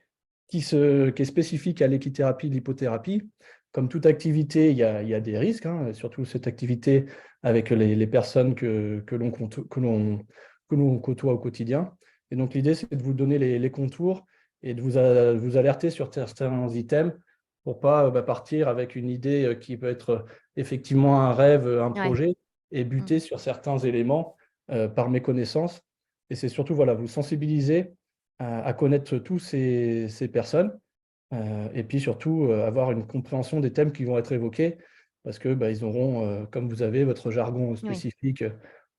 est spécifique à l'équithérapie, l'hypothérapie. Comme toute activité, il y a des risques, hein, surtout cette activité avec les personnes que l'on côtoie au quotidien. Et donc, l'idée, c'est de vous donner les contours et de vous alerter sur certains items pour ne pas partir avec une idée qui peut être effectivement un rêve, un Ouais. projet, et buter sur certains éléments par méconnaissance. Et c'est surtout vous sensibiliser à connaître tous ces personnes et puis surtout avoir une compréhension des thèmes qui vont être évoqués parce que ils auront, comme vous avez votre jargon Oui. spécifique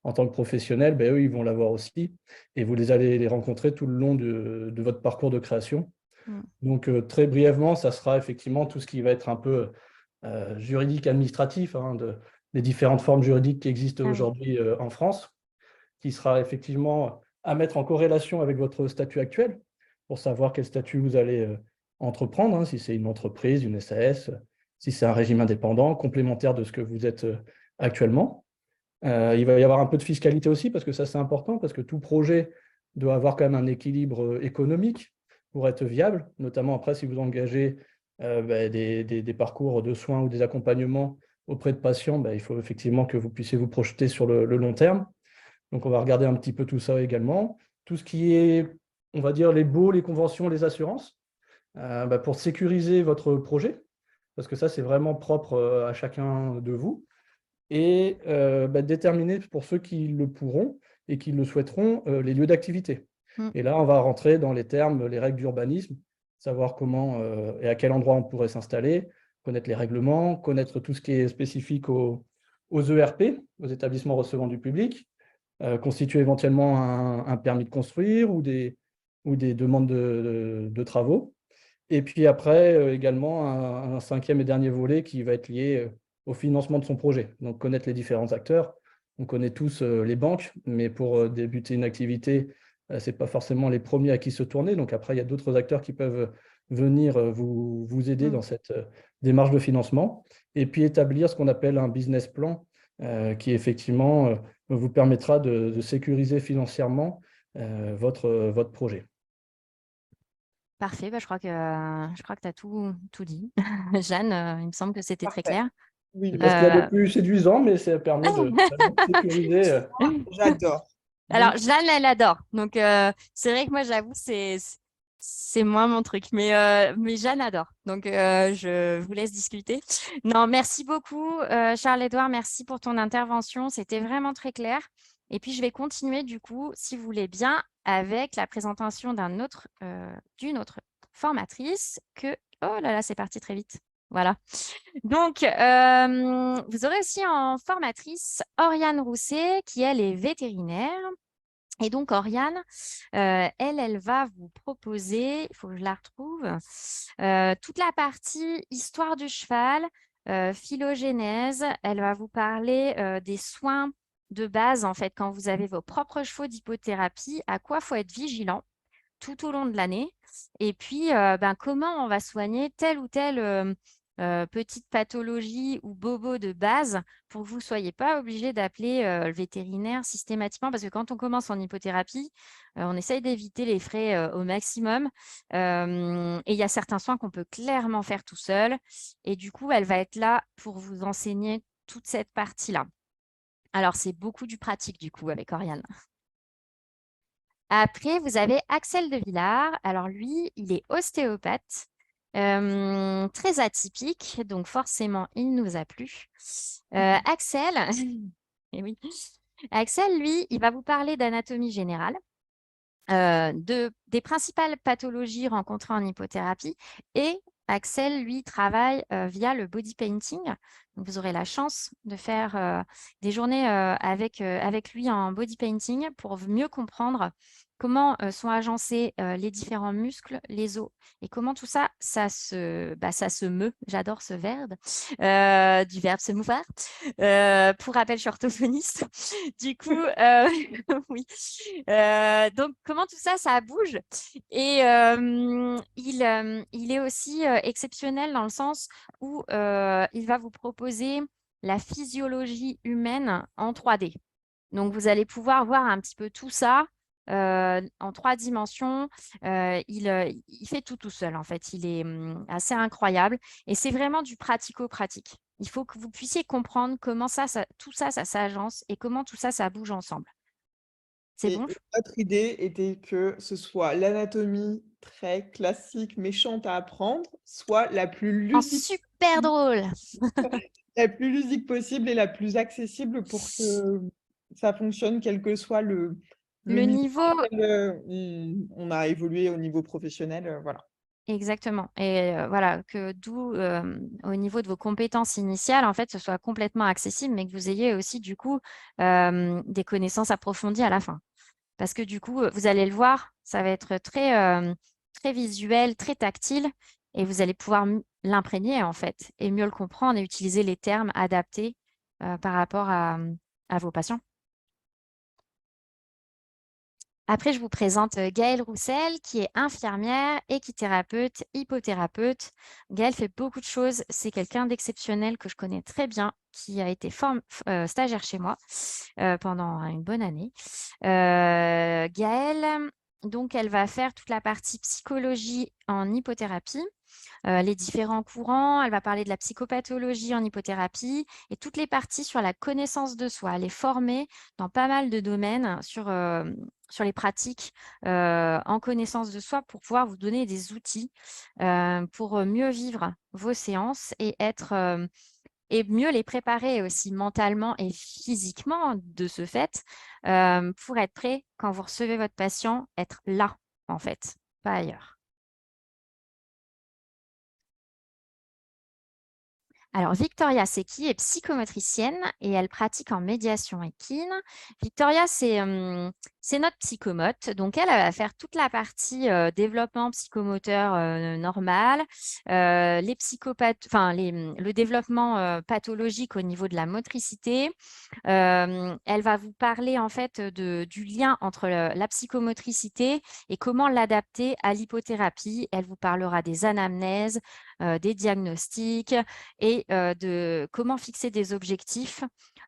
en tant que professionnel, eux, ils vont l'avoir aussi et vous allez les rencontrer tout le long de votre parcours de création. Donc, très brièvement, ça sera effectivement tout ce qui va être un peu juridique, administratif, hein, des différentes formes juridiques qui existent Ah oui. aujourd'hui en France, qui sera effectivement à mettre en corrélation avec votre statut actuel pour savoir quel statut vous allez entreprendre, hein, si c'est une entreprise, une SAS, si c'est un régime indépendant, complémentaire de ce que vous êtes actuellement. Il va y avoir un peu de fiscalité aussi, parce que ça, c'est important, parce que tout projet doit avoir quand même un équilibre économique pour être viable, notamment après si vous engagez des parcours de soins ou des accompagnements auprès de patients, il faut effectivement que vous puissiez vous projeter sur le long terme. Donc, on va regarder un petit peu tout ça également. Tout ce qui est, on va dire, les baux, les conventions, les assurances, pour sécuriser votre projet, parce que ça, c'est vraiment propre à chacun de vous. Et déterminer pour ceux qui le pourront et qui le souhaiteront les lieux d'activité. Et là, on va rentrer dans les termes, les règles d'urbanisme, savoir comment et à quel endroit on pourrait s'installer, connaître les règlements, connaître tout ce qui est spécifique aux ERP, aux établissements recevant du public, constituer éventuellement un permis de construire ou des demandes de travaux. Et puis après, également, un cinquième et dernier volet qui va être lié au financement de son projet. Donc, connaître les différents acteurs. On connaît tous les banques, mais pour débuter une activité, ce n'est pas forcément les premiers à qui se tourner. Donc, après, il y a d'autres acteurs qui peuvent venir vous aider dans cette démarche de financement. Et puis, établir ce qu'on appelle un business plan qui, effectivement, vous permettra de sécuriser financièrement votre projet. Parfait, je crois que tu as tout dit. Jeanne, il me semble que c'était très Parfait. clair. Oui, C'est pas ce qu'il y a de plus séduisant, mais ça permet de sécuriser. j'adore. Alors, Donc, Jeanne, elle adore. Donc, c'est vrai que moi, j'avoue, c'est moins mon truc. Mais Jeanne adore. Donc, je vous laisse discuter. Non, merci beaucoup, Charles-Édouard. Merci pour ton intervention. C'était vraiment très clair. Et puis, je vais continuer, du coup, si vous voulez bien, avec la présentation d'une autre formatrice Oh là là, c'est parti très vite. Voilà. Donc, vous aurez aussi en formatrice Oriane Rousset, qui, elle, est vétérinaire. Et donc, Oriane, elle va vous proposer, il faut que je la retrouve, toute la partie histoire du cheval, phylogénèse. Elle va vous parler des soins de base, en fait, quand vous avez vos propres chevaux d'hypothérapie, à quoi il faut être vigilant tout au long de l'année. Et puis, comment on va soigner tel ou tel petites pathologies ou bobos de base pour que vous ne soyez pas obligé d'appeler le vétérinaire systématiquement. Parce que quand on commence en hypothérapie, on essaye d'éviter les frais au maximum. Et il y a certains soins qu'on peut clairement faire tout seul. Et du coup, elle va être là pour vous enseigner toute cette partie-là. Alors, c'est beaucoup du pratique, du coup, avec Oriane. Après, vous avez Axel de Villard. Alors, lui, il est ostéopathe, très atypique, donc forcément, il nous a plu. Axel, eh oui. Axel, lui, il va vous parler d'anatomie générale, des principales pathologies rencontrées en hypothérapie. Et Axel, lui, travaille via le body painting. Donc, vous aurez la chance de faire des journées avec lui en body painting pour mieux comprendre comment sont agencés les différents muscles, les os, et comment tout ça, ça se meut. J'adore ce verbe, du verbe se mouvoir. Pour rappel, je suis orthophoniste. Du coup, oui. Donc, comment tout ça, ça bouge. Et il est aussi exceptionnel dans le sens où il va vous proposer la physiologie humaine en 3D. Donc, vous allez pouvoir voir un petit peu tout ça en 3 dimensions. Il fait tout seul, en fait. Il est assez incroyable. Et c'est vraiment du pratico-pratique. Il faut que vous puissiez comprendre comment tout ça, ça s'agence et comment tout ça, ça bouge ensemble. C'est Et bon? notre idée était que ce soit l'anatomie très classique, méchante à apprendre, soit la plus Oh, ludique, super drôle! possible et la plus accessible pour que ça fonctionne, quel que soit le Le niveau niveau, dans lequel, on a évolué au niveau professionnel, voilà. exactement. Et voilà, que d'où, au niveau de vos compétences initiales, en fait, ce soit complètement accessible, mais que vous ayez aussi, du coup, des connaissances approfondies à la fin. Parce que du coup, vous allez le voir, ça va être très visuel, très tactile, et vous allez pouvoir l'imprégner, en fait, et mieux le comprendre et utiliser les termes adaptés par rapport à vos patients. Après, je vous présente Gaëlle Roussel, qui est infirmière, équithérapeute, hypothérapeute. Gaëlle fait beaucoup de choses. C'est quelqu'un d'exceptionnel que je connais très bien, qui a été stagiaire chez moi pendant une bonne année. Gaëlle, donc, elle va faire toute la partie psychologie en hypothérapie. Les différents courants, elle va parler de la psychopathologie en hypothérapie et toutes les parties sur la connaissance de soi. Elle est formée dans pas mal de domaines sur les pratiques en connaissance de soi pour pouvoir vous donner des outils pour mieux vivre vos séances et mieux les préparer aussi mentalement et physiquement de ce fait pour être prêt quand vous recevez votre patient, être là en fait, pas ailleurs. Alors, Victoria Secchi est psychomotricienne et elle pratique en médiation équine. Victoria, c'est notre psychomote. Donc, elle va faire toute la partie développement psychomoteur normal, le développement pathologique au niveau de la motricité. Elle va vous parler en fait du lien entre la psychomotricité et comment l'adapter à l'hypothérapie. Elle vous parlera des anamnèses, des diagnostics et de comment fixer des objectifs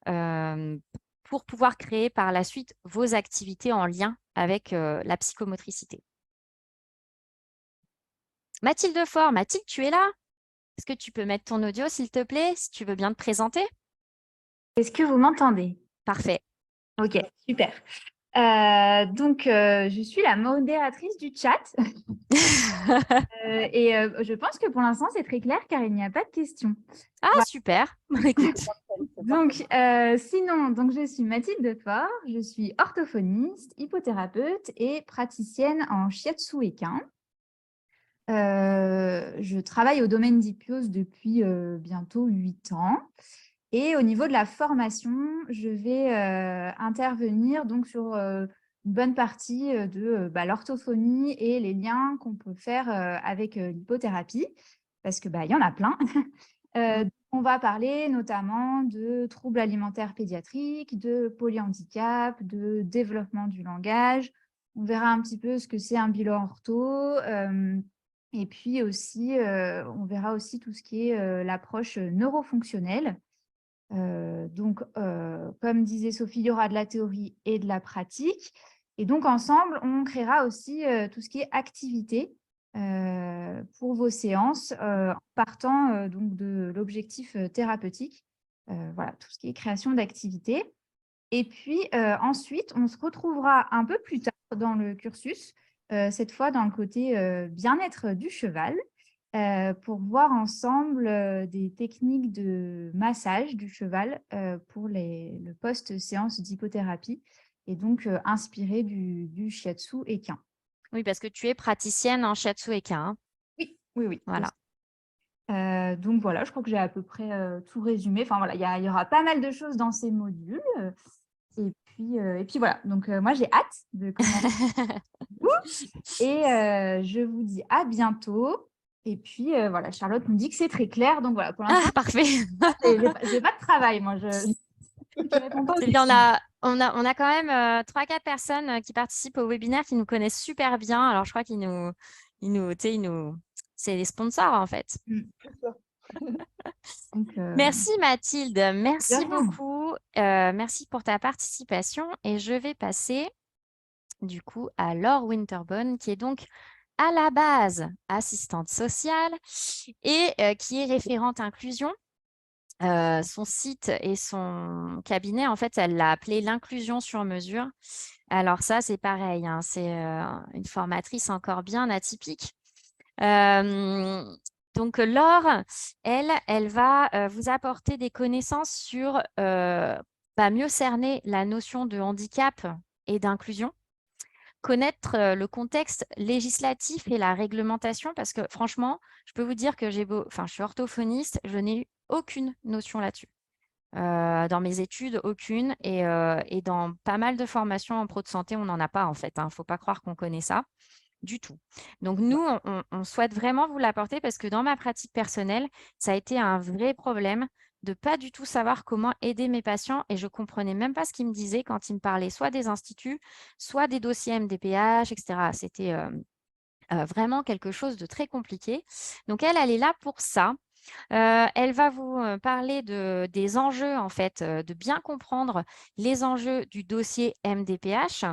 pour pouvoir créer par la suite vos activités en lien avec la psychomotricité. Mathilde Faure, Mathilde, tu es là? Est-ce que tu peux mettre ton audio, s'il te plaît, si tu veux bien te présenter? Est-ce que vous m'entendez? Parfait. Ok, super. Donc, je suis la modératrice du chat et je pense que pour l'instant, c'est très clair car il n'y a pas de questions. Ah, Voilà. super. Écoute. Donc, sinon, donc, je suis Mathilde Faure, je suis orthophoniste, hypothérapeute et praticienne en shiatsu équin. Je travaille au domaine d'hypnose depuis bientôt 8 ans. Et au niveau de la formation, je vais intervenir donc sur une bonne partie de l'orthophonie et les liens qu'on peut faire avec l'hypothérapie, parce que il y en a plein. On va parler notamment de troubles alimentaires pédiatriques, de polyhandicap, de développement du langage. On verra un petit peu ce que c'est un bilan ortho, Et puis aussi, on verra aussi tout ce qui est l'approche neurofonctionnelle. Donc, comme disait Sophie, il y aura de la théorie et de la pratique. Et donc, ensemble, on créera aussi tout ce qui est activité pour vos séances, en partant donc de l'objectif thérapeutique. Voilà, tout ce qui est création d'activité. Et puis ensuite, on se retrouvera un peu plus tard dans le cursus, cette fois dans le côté bien-être du cheval, pour voir ensemble des techniques de massage du cheval pour le post-séance d'hypothérapie et donc inspiré du shiatsu équin. Oui, parce que tu es praticienne en shiatsu équin. Hein. Oui, oui, oui. Voilà. Donc voilà, je crois que j'ai à peu près tout résumé. Enfin voilà, il y aura pas mal de choses dans ces modules. Et puis voilà, donc moi j'ai hâte de commencer. Et je vous dis à bientôt. Et puis voilà, Charlotte nous dit que c'est très clair. Donc voilà, pour l'instant, Ah, parfait. j'ai pas de travail. Moi, je réponds pas aux C'est bien, questions. on a quand même 3-4 personnes qui participent au webinaire qui nous connaissent super bien. Alors, je crois tu sais, c'est les sponsors en fait. Donc, Merci Mathilde, de merci rien. beaucoup. Merci pour ta participation. Et je vais passer du coup à Laure Winterbone, qui est donc à la base assistante sociale et qui est référente inclusion. Son site et son cabinet, en fait, elle l'a appelé l'inclusion sur mesure. Alors ça, c'est pareil, hein, c'est une formatrice encore bien atypique. Donc Laure, elle va vous apporter des connaissances sur mieux cerner la notion de handicap et d'inclusion, connaître le contexte législatif et la réglementation, parce que franchement, je peux vous dire que je suis orthophoniste, je n'ai eu aucune notion là-dessus. Dans mes études, aucune. Et dans pas mal de formations en pro de santé, on n'en a pas en fait. Il ne faut pas croire qu'on connaît ça du tout. Donc nous, on souhaite vraiment vous l'apporter parce que dans ma pratique personnelle, ça a été un vrai problème de pas du tout savoir comment aider mes patients et je comprenais même pas ce qu'ils me disaient quand ils me parlaient soit des instituts, soit des dossiers MDPH, etc. C'était vraiment quelque chose de très compliqué. Donc elle est là pour ça. Elle va vous parler des enjeux, en fait, de bien comprendre les enjeux du dossier MDPH,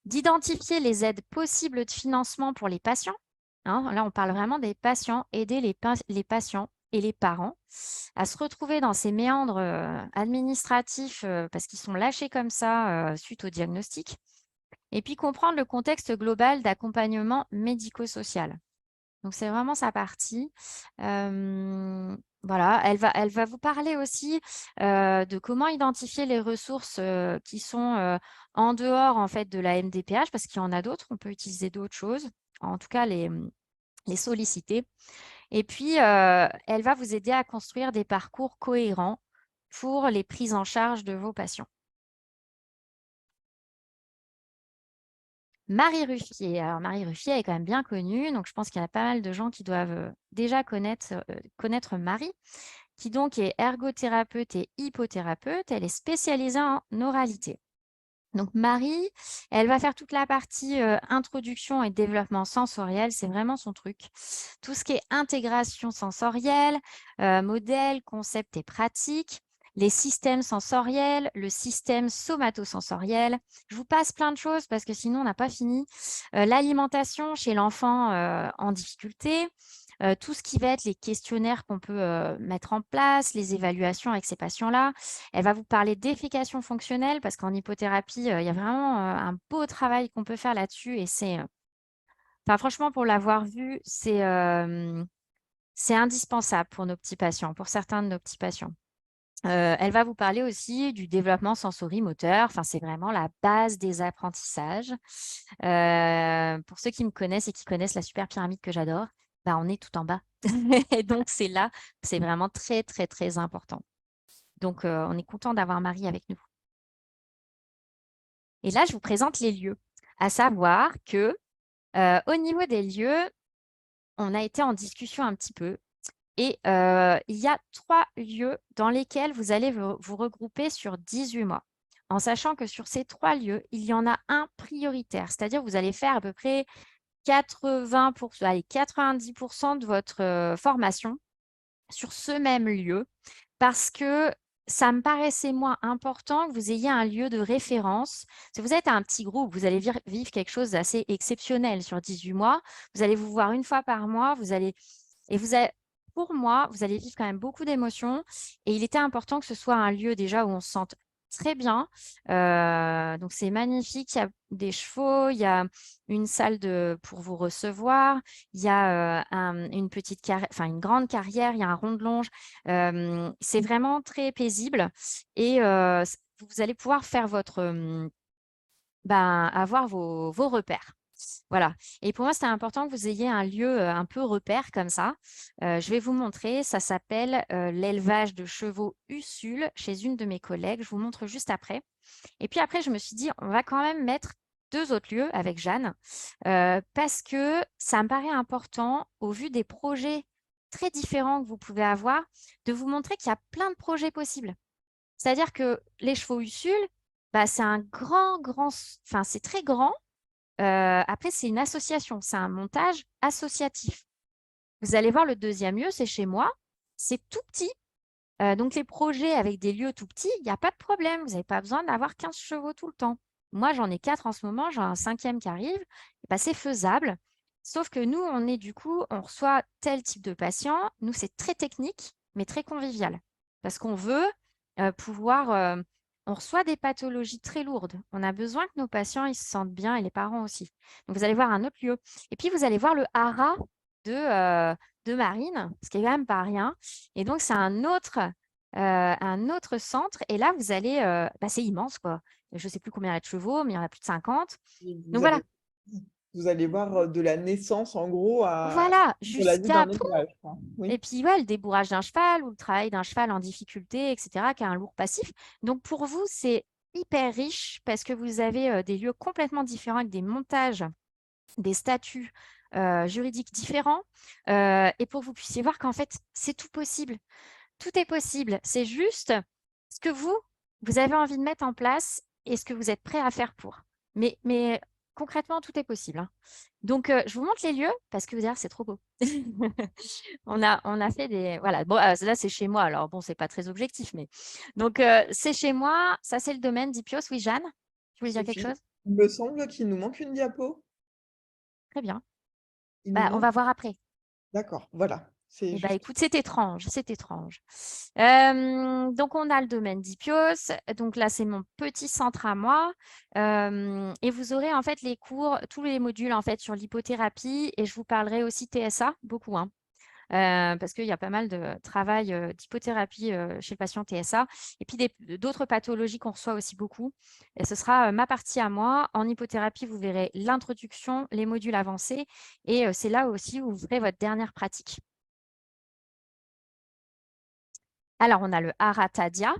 d'identifier les aides possibles de financement pour les patients. Hein, là, on parle vraiment des patients, aider les patients et les parents à se retrouver dans ces méandres administratifs parce qu'ils sont lâchés comme ça suite au diagnostic. Et puis comprendre le contexte global d'accompagnement médico-social. Donc, c'est vraiment sa partie. Voilà, elle va vous parler aussi de comment identifier les ressources qui sont en dehors en fait, de la MDPH, parce qu'il y en a d'autres, on peut utiliser d'autres choses, en tout cas les solliciter. Et puis, elle va vous aider à construire des parcours cohérents pour les prises en charge de vos patients. Marie Ruffier. Alors, Marie Ruffier est quand même bien connue, donc je pense qu'il y a pas mal de gens qui doivent déjà connaître Marie, qui donc est ergothérapeute et hypothérapeute. Elle est spécialisée en oralité. Donc, Marie, elle va faire toute la partie introduction et développement sensoriel, c'est vraiment son truc. Tout ce qui est intégration sensorielle, modèle, concept et pratique, les systèmes sensoriels, le système somatosensoriel. Je vous passe plein de choses parce que sinon, on n'a pas fini. L'alimentation chez l'enfant en difficulté, tout ce qui va être les questionnaires qu'on peut mettre en place, les évaluations avec ces patients-là. Elle va vous parler d'efficace fonctionnelle parce qu'en hypothérapie, il y a vraiment un beau travail qu'on peut faire là-dessus et franchement, pour l'avoir vu, c'est indispensable pour nos petits patients, pour certains de nos petits patients. Elle va vous parler aussi du développement sensori-moteur. Enfin, c'est vraiment la base des apprentissages. Pour ceux qui me connaissent et qui connaissent la super pyramide que j'adore, on est tout en bas. Et donc, c'est là, c'est vraiment très, très, très important. Donc, on est content d'avoir Marie avec nous. Et là, je vous présente les lieux. À savoir que au niveau des lieux, on a été en discussion un petit peu. Et il y a 3 lieux dans lesquels vous allez vous regrouper sur 18 mois. En sachant que sur ces 3 lieux, il y en a un prioritaire. C'est-à-dire que vous allez faire à peu près 90% de votre formation sur ce même lieu parce que ça me paraissait moins important que vous ayez un lieu de référence. Si vous êtes un petit groupe, vous allez vivre quelque chose d'assez exceptionnel sur 18 mois. Vous allez vous voir une fois par mois. Pour moi, vous allez vivre quand même beaucoup d'émotions. Et il était important que ce soit un lieu déjà où on se sente très bien. Donc, c'est magnifique. Il y a des chevaux, il y a une salle pour vous recevoir, il y a une grande carrière, il y a un rond de longe. C'est vraiment très paisible et vous allez pouvoir faire avoir vos repères. Voilà. Et pour moi, c'était important que vous ayez un lieu un peu repère comme ça. Je vais vous montrer. Ça s'appelle l'élevage de chevaux Usul chez une de mes collègues. Je vous montre juste après. Et puis après, je me suis dit, on va quand même mettre 2 autres lieux avec Jeanne parce que ça me paraît important, au vu des projets très différents que vous pouvez avoir, de vous montrer qu'il y a plein de projets possibles. C'est-à-dire que les chevaux Usul, c'est un c'est très grand. Après, c'est une association, c'est un montage associatif. Vous allez voir le deuxième lieu, c'est chez moi. C'est tout petit. Donc, les projets avec des lieux tout petits, il n'y a pas de problème. Vous n'avez pas besoin d'avoir 15 chevaux tout le temps. Moi, j'en ai 4 en ce moment. J'ai un 5e qui arrive. C'est faisable. Sauf que nous, on reçoit tel type de patient. Nous, c'est très technique, mais très convivial. Parce qu'on veut pouvoir... on reçoit des pathologies très lourdes. On a besoin que nos patients ils se sentent bien et les parents aussi. Donc, vous allez voir un autre lieu. Et puis, vous allez voir le haras de Marine, ce qui est quand même pas rien. Et donc, c'est un autre centre. Et là, vous allez... c'est immense, quoi. Je ne sais plus combien il y a de chevaux, mais il y en a plus de 50. Donc, voilà. Vous allez voir de la naissance, en gros, Voilà, sur la vie d'un jusqu'à... élevage, quoi. Oui. Et puis, ouais, le débourrage d'un cheval ou le travail d'un cheval en difficulté, etc., qui a un lourd passif. Donc, pour vous, c'est hyper riche parce que vous avez des lieux complètement différents avec des montages, des statuts juridiques différents. Et pour que vous puissiez voir qu'en fait, c'est tout possible. Tout est possible. C'est juste ce que vous avez envie de mettre en place et ce que vous êtes prêt à faire pour. Mais concrètement, tout est possible, hein. Donc, je vous montre les lieux parce que vous allez, c'est trop beau. On a fait des... Voilà, bon, là, c'est chez moi. Alors, bon, c'est pas très objectif, mais... Donc, c'est chez moi. Ça, c'est le domaine d'Hippios. Oui, Jeanne, tu voulais dire quelque Sophie, chose? il me semble qu'il nous manque une diapo. Très bien. Il nous On manque... va voir après. D'accord, voilà. C'est Eh juste... écoute, c'est étrange, c'est étrange. Donc, on a le domaine d'Hippios. Donc là, c'est mon petit centre à moi. Et vous aurez en fait les cours, tous les modules en fait sur l'hypothérapie. Et je vous parlerai aussi TSA, beaucoup, hein, parce qu'il y a pas mal de travail d'hypothérapie chez le patient TSA. Et puis d'autres pathologies qu'on reçoit aussi beaucoup. Et ce sera ma partie à moi. En hypothérapie, vous verrez l'introduction, les modules avancés. Et c'est là aussi où vous ferez votre dernière pratique. Alors, on a le hara Tadia.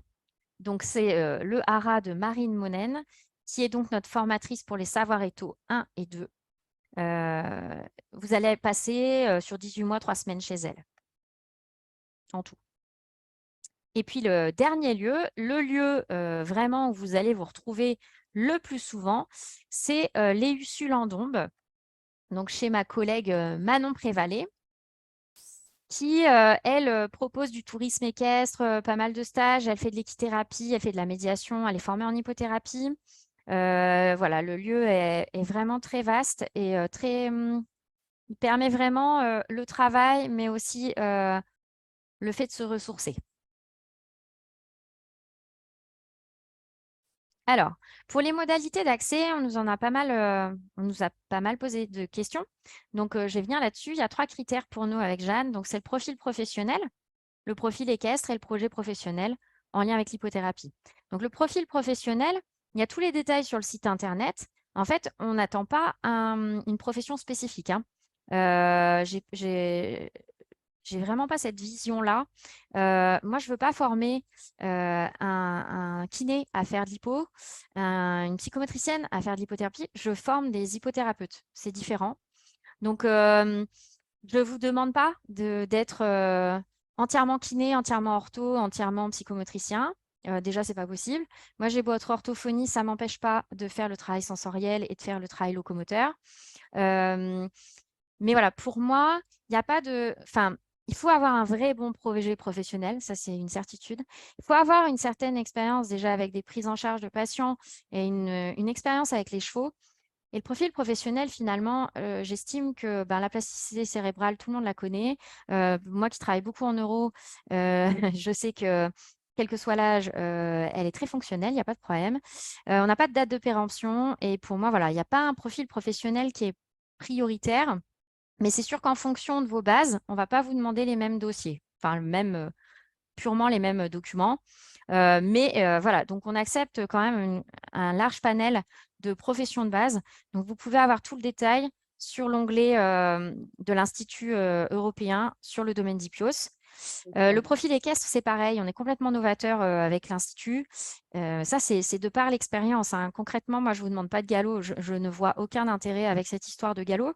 Donc, c'est le hara de Marine Monen, qui est donc notre formatrice pour les savoirs éthos 1 et 2. Vous allez passer sur 18 mois, 3 semaines chez elle, en tout. Et puis, le dernier lieu, le lieu vraiment où vous allez vous retrouver le plus souvent, c'est les Usul-en-Dombes, donc chez ma collègue Manon Prévalet, qui, elle, propose du tourisme équestre, pas mal de stages. Elle fait de l'équithérapie, elle fait de la médiation, elle est formée en hypothérapie. Voilà, le lieu est vraiment très vaste et il permet vraiment le travail, mais aussi le fait de se ressourcer. Alors, pour les modalités d'accès, on nous a pas mal posé de questions. Donc, je vais venir là-dessus. Il y a 3 critères pour nous avec Jeanne. Donc, c'est le profil professionnel, le profil équestre et le projet professionnel en lien avec l'hypothérapie. Donc, le profil professionnel, il y a tous les détails sur le site internet. En fait, on n'attend pas une profession spécifique, hein. J'ai vraiment pas cette vision-là. Moi, je veux pas former un kiné à faire de l'hypo, une psychomotricienne à faire de l'hypothérapie. Je forme des hypothérapeutes. C'est différent. Donc, je ne vous demande pas d'être entièrement kiné, entièrement ortho, entièrement psychomotricien. Déjà, ce n'est pas possible. Moi, j'ai beau être orthophonie, ça ne m'empêche pas de faire le travail sensoriel et de faire le travail locomoteur. Mais voilà, pour moi, il n'y a pas de… Enfin, il faut avoir un vrai bon projet professionnel, ça c'est une certitude. Il faut avoir une certaine expérience déjà avec des prises en charge de patients et une expérience avec les chevaux. Et le profil professionnel, finalement, j'estime que la plasticité cérébrale, tout le monde la connaît. Moi qui travaille beaucoup en neuro, je sais que quel que soit l'âge, elle est très fonctionnelle, il n'y a pas de problème. On n'a pas de date de péremption. Et pour moi, voilà, il n'y a pas un profil professionnel qui est prioritaire. Mais c'est sûr qu'en fonction de vos bases, on ne va pas vous demander les mêmes dossiers, enfin, purement les mêmes documents. Mais voilà, donc on accepte quand même un large panel de professions de base. Donc vous pouvez avoir tout le détail sur l'onglet de l'Institut européen sur le domaine d'IPIOS. Le profil équestre, c'est pareil, on est complètement novateur avec l'Institut. Ça, c'est de par l'expérience, hein. Concrètement, moi, je ne vous demande pas de galop, je ne vois aucun intérêt avec cette histoire de galop.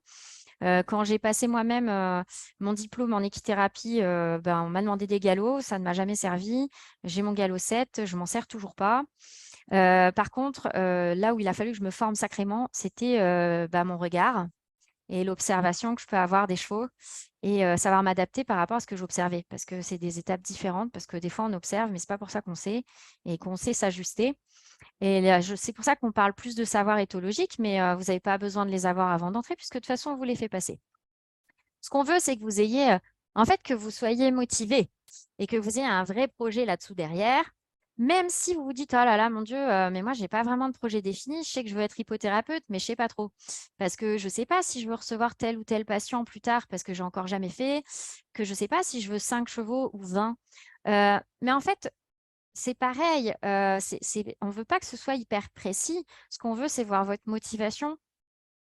Quand j'ai passé moi-même mon diplôme en équithérapie, on m'a demandé des galops, ça ne m'a jamais servi. J'ai mon galop 7, je m'en sers toujours pas. Par contre, là où il a fallu que je me forme sacrément, c'était mon regard et l'observation que je peux avoir des chevaux et savoir m'adapter par rapport à ce que j'observais, parce que c'est des étapes différentes, parce que des fois on observe, mais c'est pas pour ça qu'on sait et qu'on sait s'ajuster. Et c'est pour ça qu'on parle plus de savoir éthologique, mais vous n'avez pas besoin de les avoir avant d'entrer, puisque de toute façon, on vous les fait passer. Ce qu'on veut, c'est que vous ayez, en fait, que vous soyez motivé et que vous ayez un vrai projet là-dessous derrière. Même si vous vous dites, oh là là, mon Dieu, mais moi, je n'ai pas vraiment de projet défini. Je sais que je veux être hypothérapeute, mais je ne sais pas trop. Parce que je ne sais pas si je veux recevoir tel ou tel patient plus tard, parce que j'ai encore jamais fait, que je ne sais pas si je veux 5 chevaux ou 20. Mais en fait, c'est pareil, on ne veut pas que ce soit hyper précis. Ce qu'on veut, c'est voir votre motivation,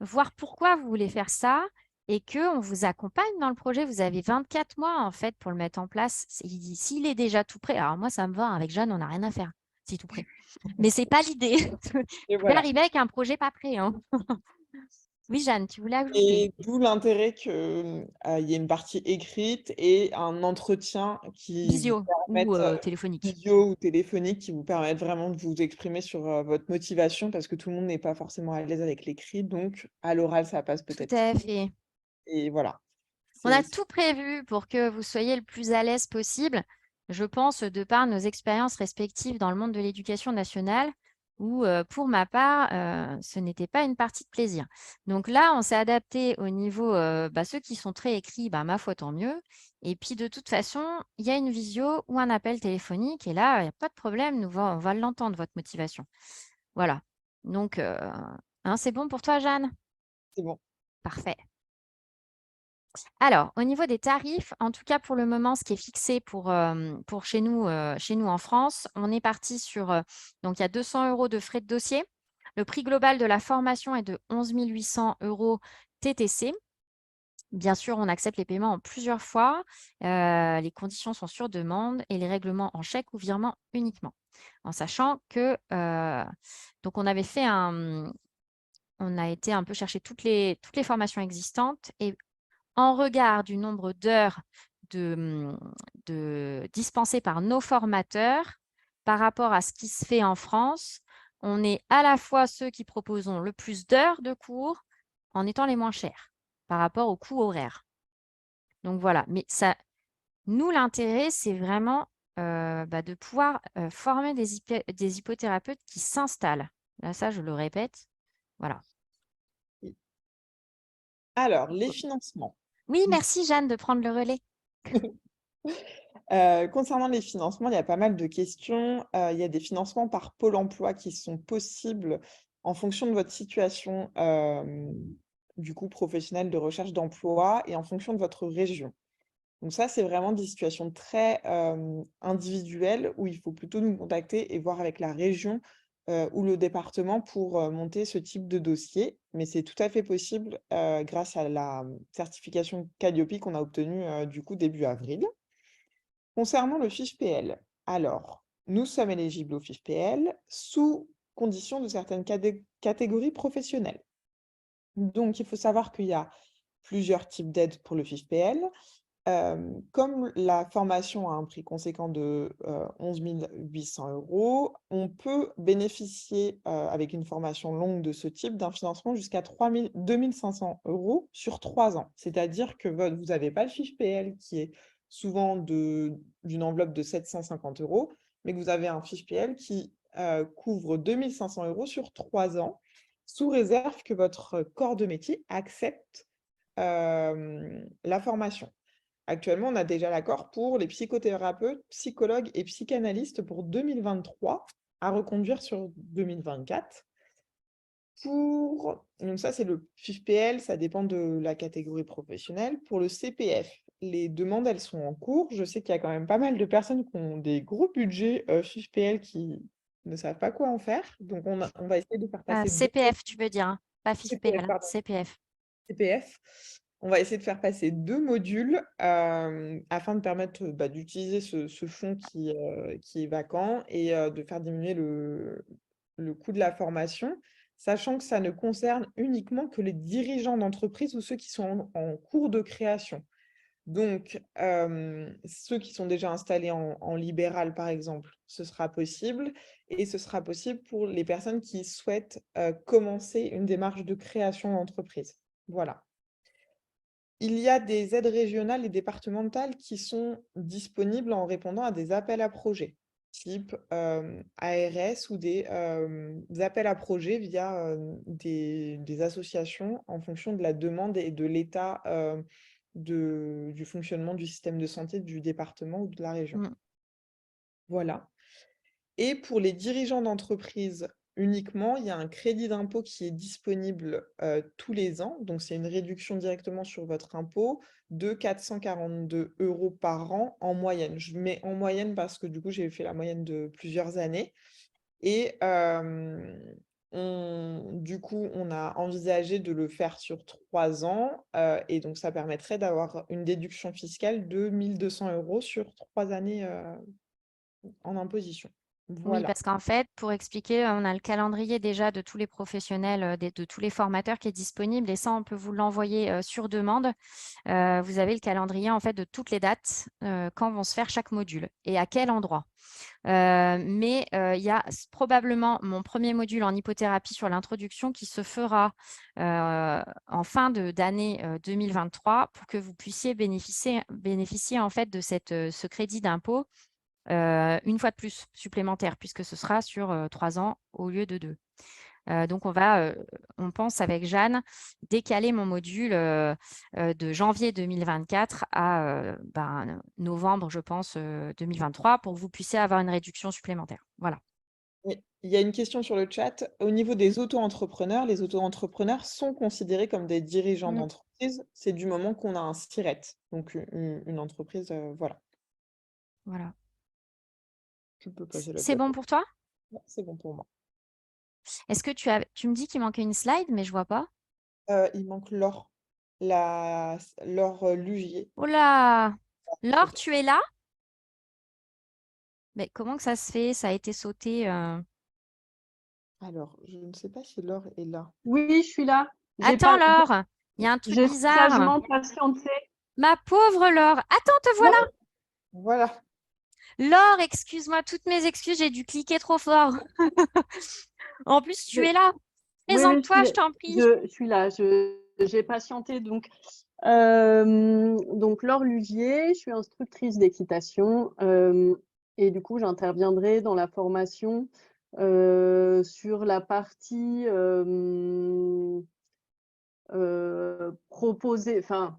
voir pourquoi vous voulez faire ça et qu'on vous accompagne dans le projet. Vous avez 24 mois, en fait, pour le mettre en place. S'il est déjà tout prêt, alors moi, ça me va. Avec Jeanne, on n'a rien à faire. C'est tout prêt. Mais ce n'est pas l'idée. Et Vous pouvez voilà. arriver avec un projet pas prêt, hein. Oui, Jeanne, tu voulais ajouter? Et d'où l'intérêt qu'il y ait une partie écrite et un entretien qui vous Visio ou permette, téléphonique. visio ou téléphonique, qui vous permettent vraiment de vous exprimer sur votre motivation, parce que tout le monde n'est pas forcément à l'aise avec l'écrit, donc à l'oral, ça passe Tout peut-être. à fait. Et voilà. On a C'est tout prévu pour que vous soyez le plus à l'aise possible, je pense, de par nos expériences respectives dans le monde de l'éducation nationale, où, pour ma part, ce n'était pas une partie de plaisir. Donc là, on s'est adapté au niveau, ceux qui sont très écrits, ma foi, tant mieux. Et puis, de toute façon, il y a une visio ou un appel téléphonique, et là, il n'y a pas de problème, on va l'entendre, votre motivation. Voilà. Donc, c'est bon pour toi, Jeanne? bon. Parfait. Alors, au niveau des tarifs, en tout cas pour le moment, ce qui est fixé pour chez nous en France, on est parti sur, donc il y a 200 € de frais de dossier. Le prix global de la formation est de 11 800 € TTC. Bien sûr, on accepte les paiements en plusieurs fois. Les conditions sont sur demande et les règlements en chèque ou virement uniquement. En sachant que, donc on avait fait on a été un peu chercher toutes les formations existantes et en regard du nombre d'heures dispensées par nos formateurs par rapport à ce qui se fait en France, on est à la fois ceux qui proposons le plus d'heures de cours en étant les moins chers par rapport au coût horaire. Donc voilà, mais ça, nous, l'intérêt, c'est vraiment de pouvoir former des hypothérapeutes qui s'installent. Là, ça, je le répète. Voilà. Alors, les financements. Oui, merci Jeanne de prendre le relais. Concernant les financements, il y a pas mal de questions. Il y a des financements par Pôle emploi qui sont possibles en fonction de votre situation du coup professionnelle de recherche d'emploi et en fonction de votre région. Donc ça, c'est vraiment des situations très individuelles où il faut plutôt nous contacter et voir avec la région ou le département pour monter ce type de dossier. Mais c'est tout à fait possible grâce à la certification Calliope qu'on a obtenue du coup début avril. Concernant le FIFPL, alors, nous sommes éligibles au FIFPL sous condition de certaines catégories professionnelles. Donc, il faut savoir qu'il y a plusieurs types d'aides pour le FIFPL. Comme la formation a un prix conséquent de 11 800 €, on peut bénéficier, avec une formation longue de ce type, d'un financement jusqu'à 2 500 € sur 3 ans. C'est-à-dire que vous n'avez pas le FIFPL qui est souvent d'une enveloppe de 750 €, mais que vous avez un FIFPL qui couvre 2 500 € sur 3 ans, sous réserve que votre corps de métier accepte la formation. Actuellement, on a déjà l'accord pour les psychothérapeutes, psychologues et psychanalystes pour 2023, à reconduire sur 2024. Donc ça, c'est le FIFPL, ça dépend de la catégorie professionnelle. Pour le CPF, les demandes, elles sont en cours. Je sais qu'il y a quand même pas mal de personnes qui ont des gros budgets FIFPL qui ne savent pas quoi en faire. Donc, on va essayer de faire passer CPF, tu veux dire, hein, pas CPF, FIFPL, pardon. CPF. CPF. On va essayer de faire passer 2 modules afin de permettre d'utiliser ce fonds qui est vacant et de faire diminuer le coût de la formation, sachant que ça ne concerne uniquement que les dirigeants d'entreprise ou ceux qui sont en cours de création. Donc, ceux qui sont déjà installés en libéral, par exemple, ce sera possible. Et ce sera possible pour les personnes qui souhaitent commencer une démarche de création d'entreprise. Voilà. Il y a des aides régionales et départementales qui sont disponibles en répondant à des appels à projets, type ARS ou des appels à projets via des associations en fonction de la demande et de l'état du fonctionnement du système de santé du département ou de la région. Mmh. Voilà. Et pour les dirigeants d'entreprise uniquement, il y a un crédit d'impôt qui est disponible tous les ans. Donc, c'est une réduction directement sur votre impôt de 442 € par an en moyenne. Je mets en moyenne parce que du coup, j'ai fait la moyenne de plusieurs années. Et du coup, on a envisagé de le faire sur 3 ans. Et donc, ça permettrait d'avoir une déduction fiscale de 1 200 € sur 3 années en imposition. Oui, Voilà. parce qu'en fait, pour expliquer, on a le calendrier déjà de tous les professionnels, de tous les formateurs qui est disponible et ça, on peut vous l'envoyer sur demande. Vous avez le calendrier en fait de toutes les dates quand vont se faire chaque module et à quel endroit. Mais il y a probablement mon premier module en hypothérapie sur l'introduction qui se fera en fin d'année 2023 pour que vous puissiez bénéficier en fait de ce crédit d'impôt une fois de plus supplémentaire, puisque ce sera sur 3 ans au lieu de 2. Donc, on pense avec Jeanne décaler mon module de janvier 2024 à novembre, je pense, 2023, pour que vous puissiez avoir une réduction supplémentaire. Voilà. Oui, il y a une question sur le chat. Au niveau des auto-entrepreneurs, les auto-entrepreneurs sont considérés comme des dirigeants d'entreprise. C'est du moment qu'on a un SIRET, donc une entreprise, voilà. Voilà. Tu peux passer la C'est bon pour toi? Ouais, c'est bon pour moi. Est-ce que tu me dis qu'il manquait une slide, mais je vois pas. Il manque Laure, Laure Lugier. Oh là! Laure, tu es là? Mais comment que ça se fait? Ça a été sauté. Alors, je ne sais pas si Laure est là. Oui, je suis là. Attends, Laure, il y a un truc J'ai bizarre. sagement patienté. Ma pauvre Laure. Attends, te voilà. Voilà. Laure, excuse-moi, toutes mes excuses, j'ai dû cliquer trop fort. En plus, tu es là. Oui, Présente-toi, je t'en prie. je suis là. J'ai patienté. Donc Laure Lugier, je suis instructrice d'équitation et du coup, j'interviendrai dans la formation sur la partie proposer, enfin,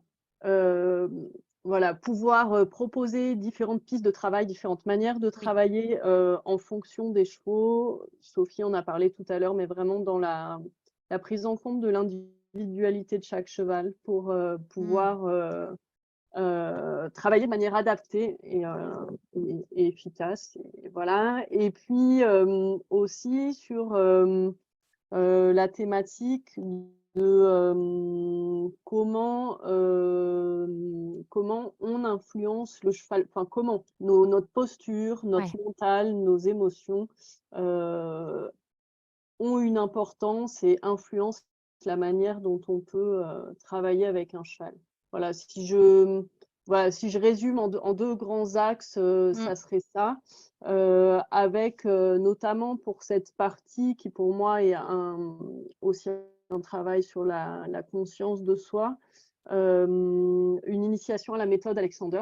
voilà, pouvoir proposer différentes pistes de travail, différentes manières de travailler en fonction des chevaux. Sophie en a parlé tout à l'heure, mais vraiment dans la prise en compte de l'individualité de chaque cheval pour pouvoir travailler de manière adaptée et efficace. Et voilà. Et puis aussi sur la thématique de comment on influence le cheval, enfin comment notre posture, notre mental, nos émotions ont une importance et influencent la manière dont on peut travailler avec un cheval. Voilà, si je voilà, si je résume en deux grands axes, ça serait ça. Avec notamment pour cette partie qui pour moi est aussi un travail sur la conscience de soi, une initiation à la méthode Alexander.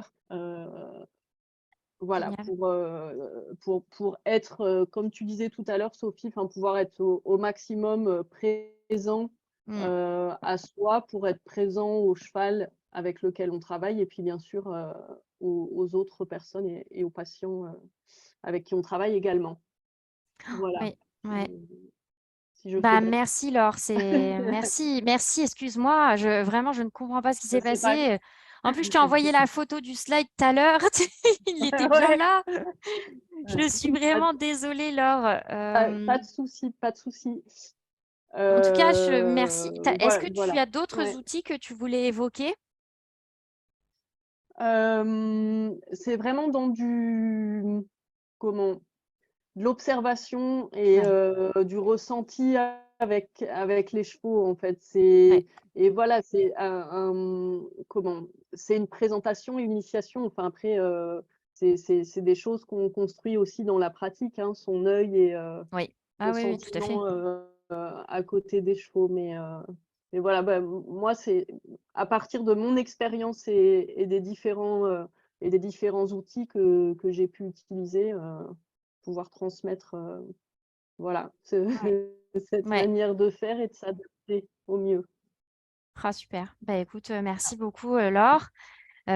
Voilà, Génial. pour être, comme tu disais tout à l'heure, Sophie, pouvoir être au maximum présent à soi, pour être présent au cheval avec lequel on travaille, et puis bien sûr aux autres personnes et aux patients avec qui on travaille également. Voilà. Oui, ouais. Si je fais Bah, bref. merci Laure, merci, excuse-moi, vraiment je ne comprends pas ce qui s'est C'est pas passé. En plus, je t'ai envoyé la photo du slide tout à l'heure, il était bien Ouais. là. Je suis Pas vraiment désolée Laure. pas de souci, pas de souci. En tout cas, merci. Est-ce que tu Voilà. as d'autres Ouais. outils que tu voulais évoquer? C'est vraiment dans de l'observation et Ouais. du ressenti avec les chevaux, en fait. Ouais. Et voilà, c'est c'est une présentation, une initiation. Après, c'est des choses qu'on construit aussi dans la pratique, hein, son œil et Oui. son Ah oui, oui, tout à fait. sentiment à côté des chevaux. Mais voilà, moi, c'est à partir de mon expérience et des différents outils que j'ai pu utiliser, pouvoir transmettre voilà, Ouais. cette Ouais. manière de faire et de s'adapter au mieux. Ah, super. Bah, écoute, merci beaucoup Laure.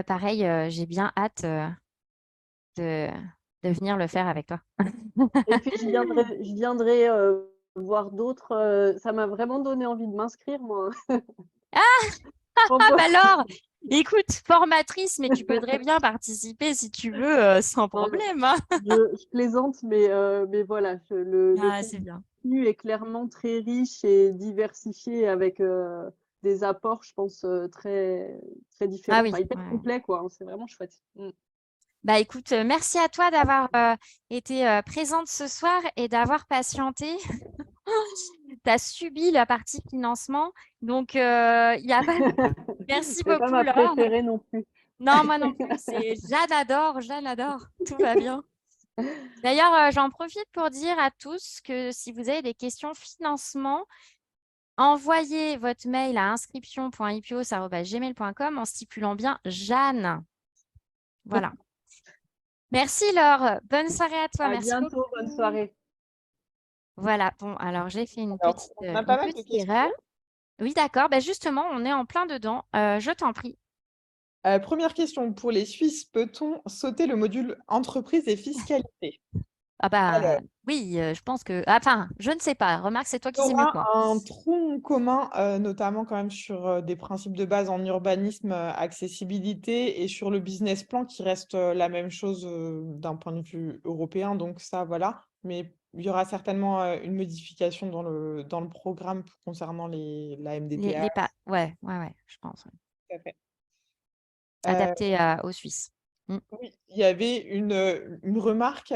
Pareil, j'ai bien hâte de, de venir le faire avec toi. Et puis je viendrai voir d'autres. Ça m'a vraiment donné envie de m'inscrire, moi. Ah Bon, bah Laure, écoute, formatrice, mais tu peux très bien participer si tu veux, sans problème, hein. je plaisante, mais voilà, le Ah, c'est bien. contenu est clairement très riche et diversifié, avec des apports, je pense, très, très Ah différents. oui, Hyper ouais. complet, quoi. C'est vraiment chouette. Bah écoute, merci à toi d'avoir été présente ce soir et d'avoir patienté. Tu as subi la partie financement, donc il y a pas. Merci C'est pas beaucoup ma Laure. préférée non plus. Non, moi non plus, Jeanne adore, tout va bien. D'ailleurs, j'en profite pour dire à tous que si vous avez des questions financement, envoyez votre mail à inscription.ipios@gmail.com en stipulant bien Jeanne. Voilà. Merci Laure. Bonne soirée à toi. À Merci bientôt, bonne beaucoup. soirée. Voilà. Bon, alors j'ai fait une Alors, on a pas mal de petite erreur. questions. Oui, d'accord. Ben justement, on est en plein dedans. Je t'en prie. Première question, pour les Suisses, peut-on sauter le module entreprise et fiscalité? Ah bah Alors, oui, je pense que. Enfin, je ne sais pas. Remarque, c'est toi il qui y sais mieux que aura moi. un tronc commun, notamment quand même sur des principes de base en urbanisme, accessibilité, et sur le business plan qui reste la même chose d'un point de vue européen. Donc ça, voilà. Mais il y aura certainement une modification dans le programme concernant la MDTA. Ouais, ouais, ouais, je pense. Ouais. Tout à fait. Adapté aux Suisses. Mm. Oui, il y avait une remarque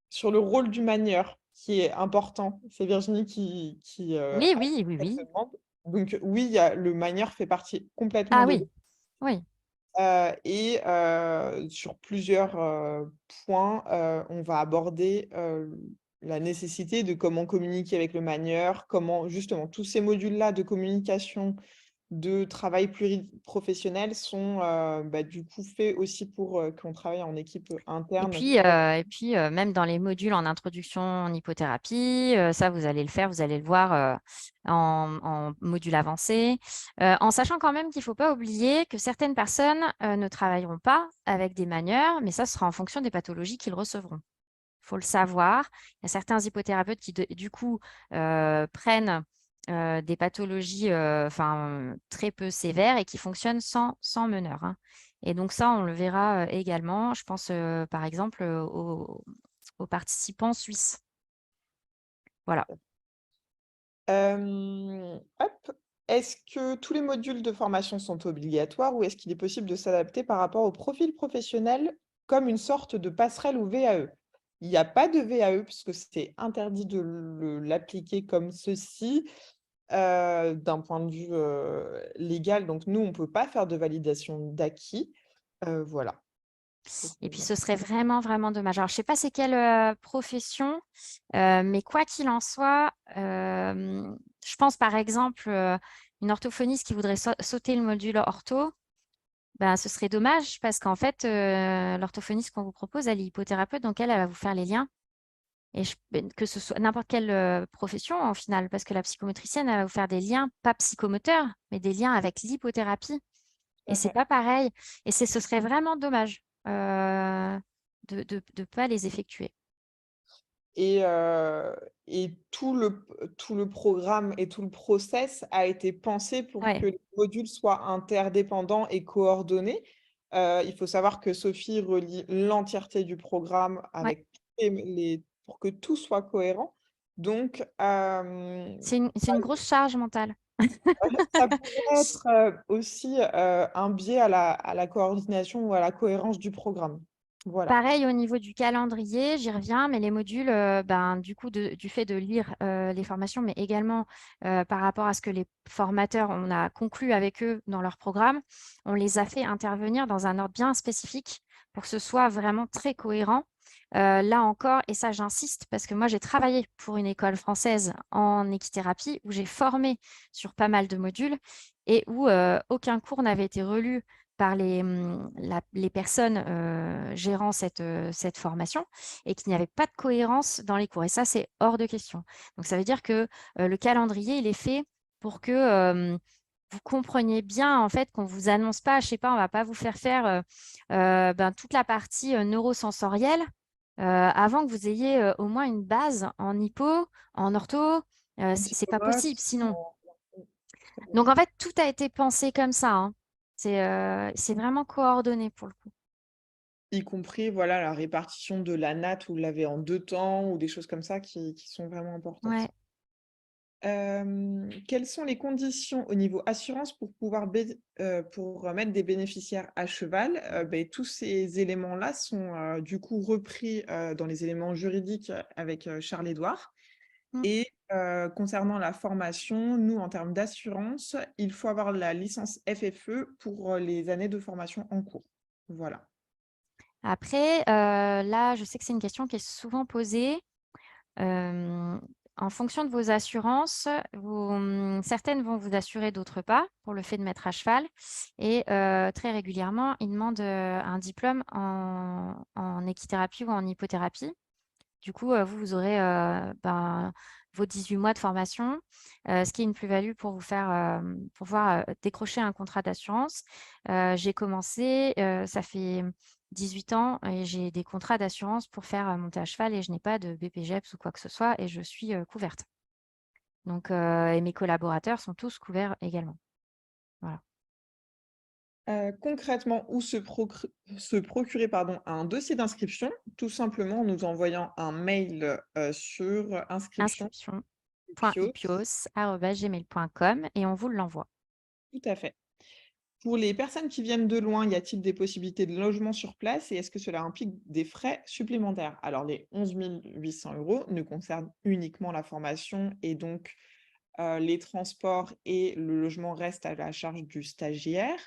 sur le rôle du manieur qui est important. C'est Virginie qui Oui, a oui, oui, fait oui. cette demande. Donc oui, le manieur fait partie complètement Ah de oui, oui. et sur plusieurs points, on va aborder la nécessité de comment communiquer avec le manieur, comment justement tous ces modules-là de communication, de travail pluriprofessionnel sont du coup faits aussi pour qu'on travaille en équipe interne. Même dans les modules en introduction en hypothérapie, ça, vous allez le faire, vous allez le voir en module avancé, en sachant quand même qu'il ne faut pas oublier que certaines personnes ne travailleront pas avec des manieurs, mais ça sera en fonction des pathologies qu'ils recevront. Il faut le savoir. Il y a certains hypothérapeutes qui, du coup, prennent des pathologies très peu sévères et qui fonctionnent sans meneur, hein. Et donc ça, on le verra également. Je pense par exemple aux participants suisses. Voilà. Hop. Est-ce que tous les modules de formation sont obligatoires ou est-ce qu'il est possible de s'adapter par rapport au profil professionnel comme une sorte de passerelle ou VAE? Il n'y a pas de VAE puisque c'est interdit de l'appliquer comme ceci. d'un point de vue légal. Donc, nous, on ne peut pas faire de validation d'acquis. Voilà. Et puis, ce serait vraiment, vraiment dommage. Alors, je ne sais pas c'est quelle profession, mais quoi qu'il en soit, je pense par exemple une orthophoniste qui voudrait sauter le module ortho, ben, ce serait dommage parce qu'en fait, l'orthophoniste qu'on vous propose, elle est hypothérapeute, donc elle va vous faire les liens. Et que ce soit n'importe quelle profession au final, parce que la psychomotricienne, elle va vous faire des liens, pas psychomoteurs, mais des liens avec l'hypothérapie. Et c'est pas pareil. Et ce serait vraiment dommage de ne pas les effectuer. Et tout le programme et tout le process a été pensé pour Ouais. que les modules soient interdépendants et coordonnés. Il faut savoir que Sophie relie l'entièreté du programme avec pour que tout soit cohérent. Donc, C'est une grosse charge mentale. ça pourrait être aussi un biais à la coordination ou à la cohérence du programme. Voilà. Pareil au niveau du calendrier, j'y reviens, mais les modules, ben, du coup, du fait de lire les formations, mais également par rapport à ce que les formateurs, on a conclu avec eux dans leur programme, on les a fait intervenir dans un ordre bien spécifique pour que ce soit vraiment très cohérent. Là encore, et ça j'insiste, parce que moi j'ai travaillé pour une école française en équithérapie où j'ai formé sur pas mal de modules et où aucun cours n'avait été relu par les personnes gérant cette formation et qu'il n'y avait pas de cohérence dans les cours. Et ça, c'est hors de question. Donc, ça veut dire que le calendrier, il est fait pour que vous compreniez bien en fait qu'on ne vous annonce pas, je ne sais pas, on ne va pas vous faire faire toute la partie neurosensorielle avant que vous ayez au moins une base en hypo, en ortho. C'est pas possible sinon. Donc, en fait, tout a été pensé comme ça, hein. C'est vraiment coordonné pour le coup. Y compris, voilà, la répartition de la natte, vous l'avez en 2 temps ou des choses comme ça qui sont vraiment importantes. Ouais. Quelles sont les conditions au niveau assurance pour pouvoir pour mettre des bénéficiaires à cheval? Tous ces éléments-là sont du coup repris dans les éléments juridiques avec Charles-Édouard. Mmh. Et concernant la formation, nous, en termes d'assurance, il faut avoir la licence FFE pour les années de formation en cours. Voilà. Après, là, je sais que c'est une question qui est souvent posée. En fonction de vos assurances, certaines vont vous assurer, d'autres pas, pour le fait de mettre à cheval. Et très régulièrement, ils demandent un diplôme en équithérapie ou en hypothérapie. Du coup, vous aurez vos 18 mois de formation, ce qui est une plus-value pour vous faire pouvoir décrocher un contrat d'assurance. J'ai commencé, ça fait 18 ans et j'ai des contrats d'assurance pour faire monter à cheval et je n'ai pas de BPJEPS ou quoi que ce soit et je suis couverte. Donc, et mes collaborateurs sont tous couverts également. Voilà. Concrètement, où se procurer un dossier d'inscription, tout simplement en nous envoyant un mail sur inscription.ipios@gmail.com et on vous l'envoie. Tout à fait. Pour les personnes qui viennent de loin, y a-t-il des possibilités de logement sur place et est-ce que cela implique des frais supplémentaires? Alors, les 11 800 € ne concernent uniquement la formation et donc les transports et le logement restent à la charge du stagiaire.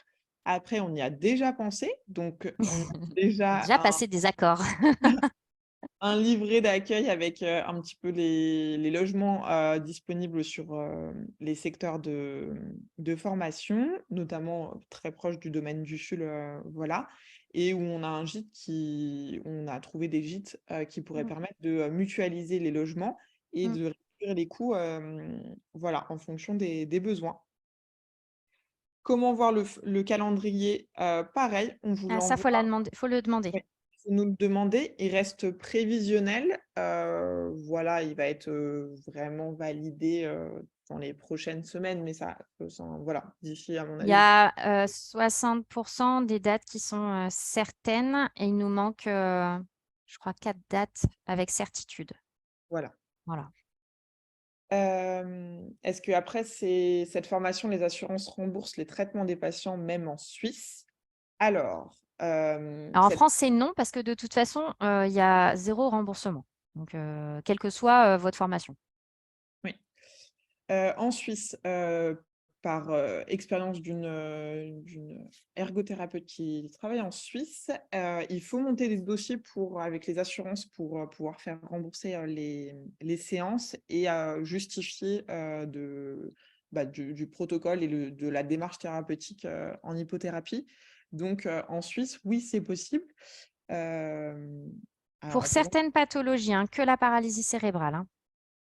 Après, on y a déjà pensé, donc on a Déjà passé des accords. un livret d'accueil avec un petit peu les logements disponibles sur les secteurs de formation, notamment très proche du domaine du Sul, voilà, et où on a un gîte on a trouvé des gîtes qui pourraient permettre de mutualiser les logements et de réduire les coûts voilà, en fonction des besoins. Comment voir le calendrier? Pareil, on vous Ah, ça, faut l'envoie. faut le demander. Ouais, faut nous le demander. Il reste prévisionnel. Voilà, il va être vraiment validé dans les prochaines semaines, mais voilà, d'ici à mon Il y avis. a 60% des dates qui sont certaines et il nous manque, je crois, 4 dates avec certitude. Voilà. Voilà. Est-ce qu'après cette formation, les assurances remboursent les traitements des patients, même en Suisse? Alors, Alors, en France, c'est non parce que de toute façon, il y a 0 remboursement. Donc, quelle que soit votre formation. oui. En Suisse, par expérience d'une ergothérapeute qui travaille en Suisse, il faut monter des dossiers avec les assurances pour pouvoir faire rembourser les séances et justifier du protocole et de la démarche thérapeutique en hypothérapie. Donc, en Suisse, oui, c'est possible. Alors, Pour certaines pathologies, hein, que la paralysie cérébrale. Hein.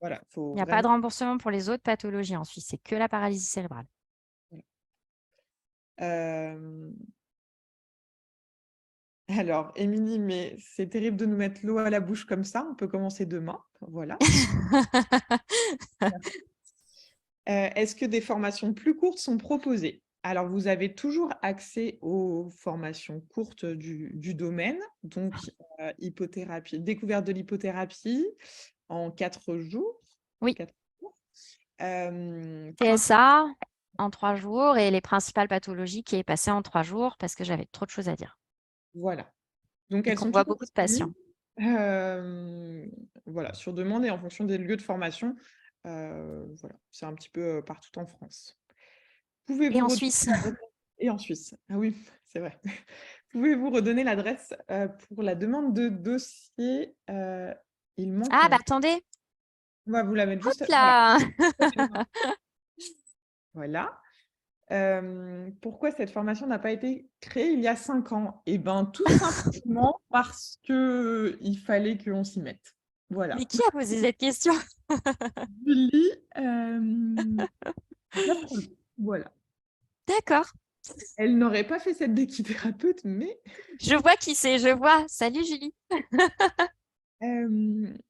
voilà, faut Il n'y a pas de vraiment. remboursement pour les autres pathologies en Suisse, c'est que la paralysie cérébrale. Alors, Émilie, mais c'est terrible de nous mettre l'eau à la bouche comme ça. On peut commencer demain. Voilà. Est-ce que des formations plus courtes sont proposées? Alors, vous avez toujours accès aux formations courtes du domaine, donc hypothérapie, découverte de l'hypothérapie en 4 jours. Oui. 4 jours. TSA en 3 jours et les principales pathologies qui est passé en 3 jours parce que j'avais trop de choses à dire. Voilà. Donc, Et elles qu'on sont voit toujours beaucoup de patients. voilà, sur demande et en fonction des lieux de formation. Voilà, c'est un petit peu partout en France. Et Pouvez-vous en redonner Suisse. l'adresse- Et en Suisse. Ah oui, c'est vrai. Pouvez-vous redonner l'adresse pour la demande de dossier? Il manque Ah, un. bah attendez. Ouais, vous la mettre juste. Hop Voilà. là. Voilà. Pourquoi cette formation n'a pas été créée il y a 5 ans? Eh bien, tout simplement parce qu'il fallait qu'on s'y mette. Voilà. Mais qui a posé cette question? Julie, Jaffrelot. Voilà. D'accord. Elle n'aurait pas fait cette d'équithérapeute, mais Je vois qui c'est, je vois. Salut Julie.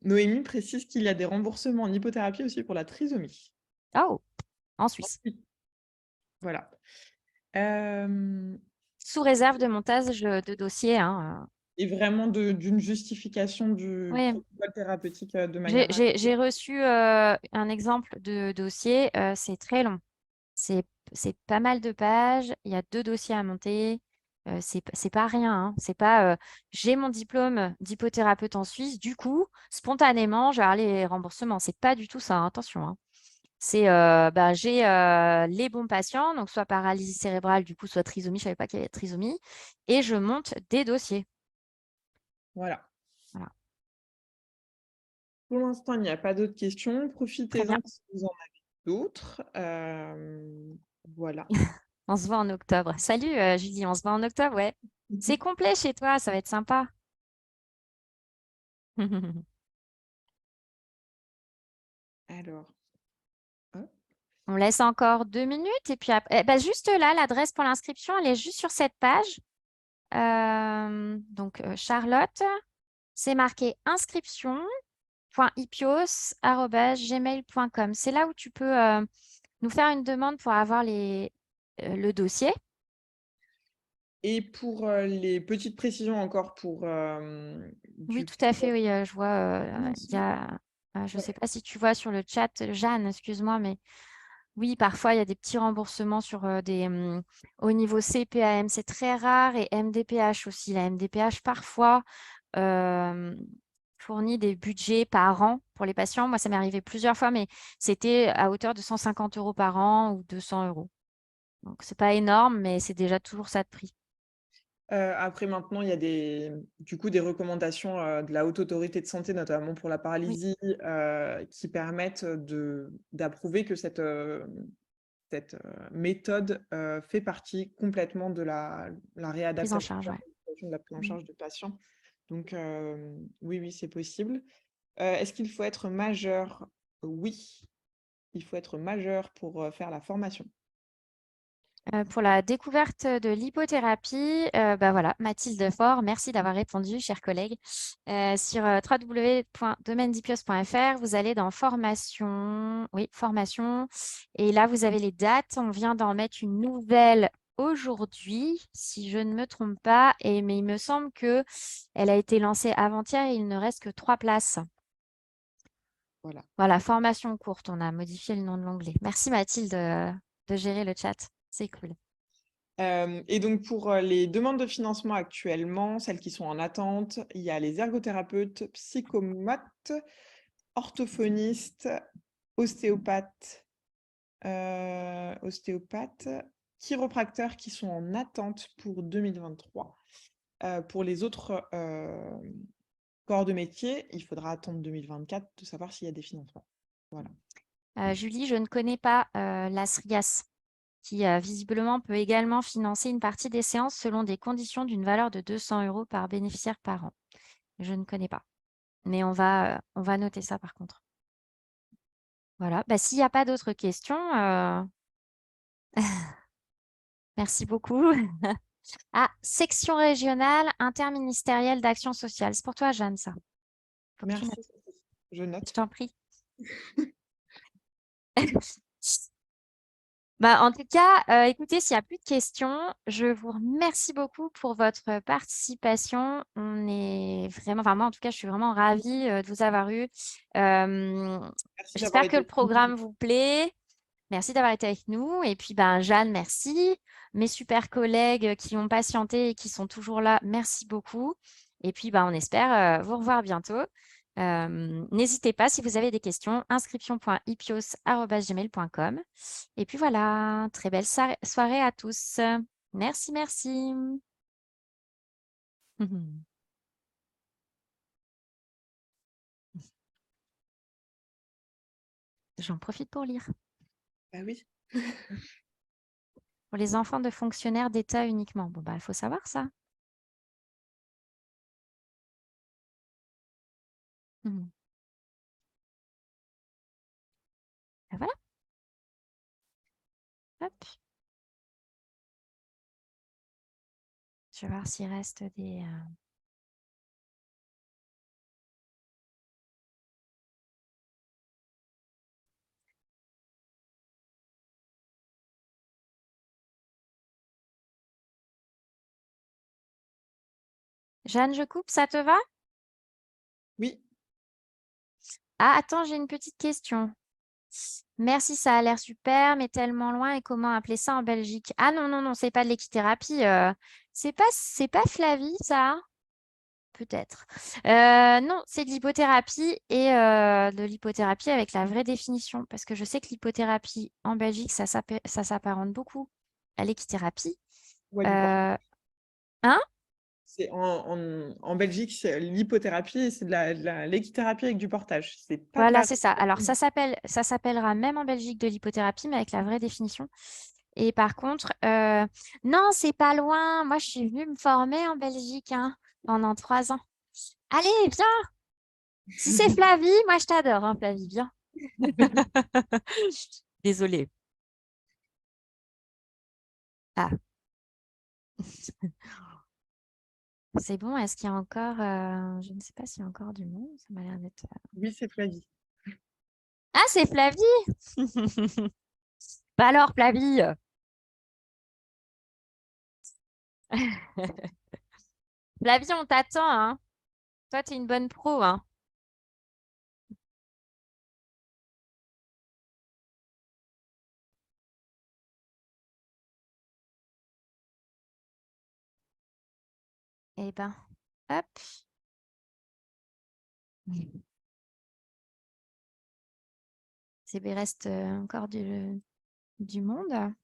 Noémie précise qu'il y a des remboursements en hypothérapie aussi pour la trisomie. Oh, en Suisse. Oui. Voilà. Euh, Sous réserve de montage de dossier. Hein. et vraiment d'une justification du Oui. protocole thérapeutique de manière. J'ai reçu un exemple de dossier. C'est très long. C'est pas mal de pages. Il y a 2 dossiers à monter. C'est pas rien. Hein. C'est pas j'ai mon diplôme d'hypothérapeute en Suisse. Du coup, spontanément, je vais avoir les remboursements. C'est pas du tout ça. Hein, attention. Hein. C'est j'ai les bons patients, donc soit paralysie cérébrale, du coup, soit trisomie. Je savais pas qu'il y avait trisomie. Et je monte des dossiers. Voilà. Voilà. Pour l'instant, il n'y a pas d'autres questions. Très Profitez-en bien. si vous en avez d'autres. Voilà. On se voit en octobre. Salut Julie, on se voit en octobre, ouais. C'est complet chez toi, ça va être sympa. Alors, hop. On laisse encore 2 minutes et puis après, juste là, l'adresse pour l'inscription, elle est juste sur cette page. Donc Charlotte, c'est marqué inscription.ipios@gmail.com. C'est là où tu peux nous faire une demande pour avoir le dossier. Et pour les petites précisions encore pour Oui, du tout à fait, oui, je vois, il y financement. a, je ne Ouais. sais pas si tu vois sur le chat, Jeanne, excuse-moi, mais oui, parfois, il y a des petits remboursements sur au niveau CPAM, c'est très rare, et MDPH aussi. La MDPH, parfois, fournit des budgets par an pour les patients. Moi, ça m'est arrivé plusieurs fois, mais c'était à hauteur de 150 € par an ou 200 €. Donc, c'est pas énorme, mais c'est déjà toujours ça de prix. Après maintenant, il y a du coup des recommandations de la Haute Autorité de Santé, notamment pour la Oui, paralysie, qui permettent d'approuver que cette méthode fait partie complètement de la prise en réadaptation charge, ouais. de la prise en Mm. charge du patient. Donc oui, oui, c'est possible. Est-ce qu'il faut être majeur? Oui, il faut être majeur pour faire la formation. Pour la découverte de l'hypothérapie, voilà, Mathilde Faure, merci d'avoir répondu, chers collègues. Sur www.domaineDipios.fr, vous allez dans formation, oui, formation, et là, vous avez les dates. On vient d'en mettre une nouvelle aujourd'hui, si je ne me trompe pas, mais il me semble que elle a été lancée avant-hier et il ne reste que 3 places. Voilà. Voilà, formation courte, on a modifié le nom de l'onglet. Merci Mathilde de gérer le chat, c'est cool. Et donc, pour les demandes de financement actuellement, celles qui sont en attente, il y a les ergothérapeutes, psychomotes, orthophonistes, ostéopathes ostéopathes, chiropracteurs qui sont en attente pour 2023. Pour les autres corps de métier, il faudra attendre 2024 de savoir s'il y a des financements. Voilà. Julie, je ne connais pas la SRIAS, qui visiblement peut également financer une partie des séances selon des conditions d'une valeur de 200 € par bénéficiaire par an. Je ne connais pas. Mais on va noter ça par contre. Voilà. Bah, s'il n'y a pas d'autres questions, merci beaucoup. Ah, section régionale interministérielle d'action sociale. C'est pour toi, Jeanne, ça. Faut que tu Merci. notes. Je note. Je t'en prie. Bah, en tout cas, écoutez, s'il n'y a plus de questions, je vous remercie beaucoup pour votre participation. On est vraiment, enfin moi en tout cas, je suis vraiment ravie de vous avoir eu. Merci J'espère d'avoir que le été. programme vous plaît. Merci d'avoir été avec nous. Et puis, ben, Jeanne, merci. Mes super collègues qui ont patienté et qui sont toujours là, merci beaucoup. Et puis, ben, on espère vous revoir bientôt. N'hésitez pas si vous avez des questions, inscription.ipios@gmail.com. Et puis voilà, très belle soirée à tous. Merci, merci. J'en profite pour lire. Bah oui. Pour les enfants de fonctionnaires d'État uniquement. Bon, bah, il faut savoir ça. Ben voilà. Hop. Je vais voir s'il reste des... Jeanne, je coupe, ça te va? Oui. Ah, attends, j'ai une petite question. Merci, ça a l'air super, mais tellement loin. Et comment appeler ça en Belgique? Ah non, non, non, c'est pas de l'équithérapie. C'est pas Flavie, ça? Peut-être. Non, c'est de l'hypothérapie et de l'hypothérapie avec la vraie définition. Parce que je sais que l'hypothérapie en Belgique, ça s'apparente beaucoup à l'équithérapie. Ou à du portage. Hein? C'est en Belgique, c'est l'hypothérapie, c'est de l'équithérapie avec du portage. C'est pas de Voilà, la. c'est ça. Alors, ça s'appellera même en Belgique de l'hypothérapie, mais avec la vraie définition. Et par contre, non, c'est pas loin. Moi, je suis venue me former en Belgique pendant 3 ans. Allez, viens! Si c'est Flavie, moi, je t'adore, hein, Flavie, viens. Désolée. Ah. C'est bon, est-ce qu'il y a encore... je ne sais pas s'il y a encore du monde. Ça m'a l'air d'être... Oui, c'est Flavie. Ah, c'est Flavie! Bah alors, Flavie! Flavie, on t'attend, hein. Toi, tu es une bonne pro, hein. Eh ben, hop. Il reste encore du monde.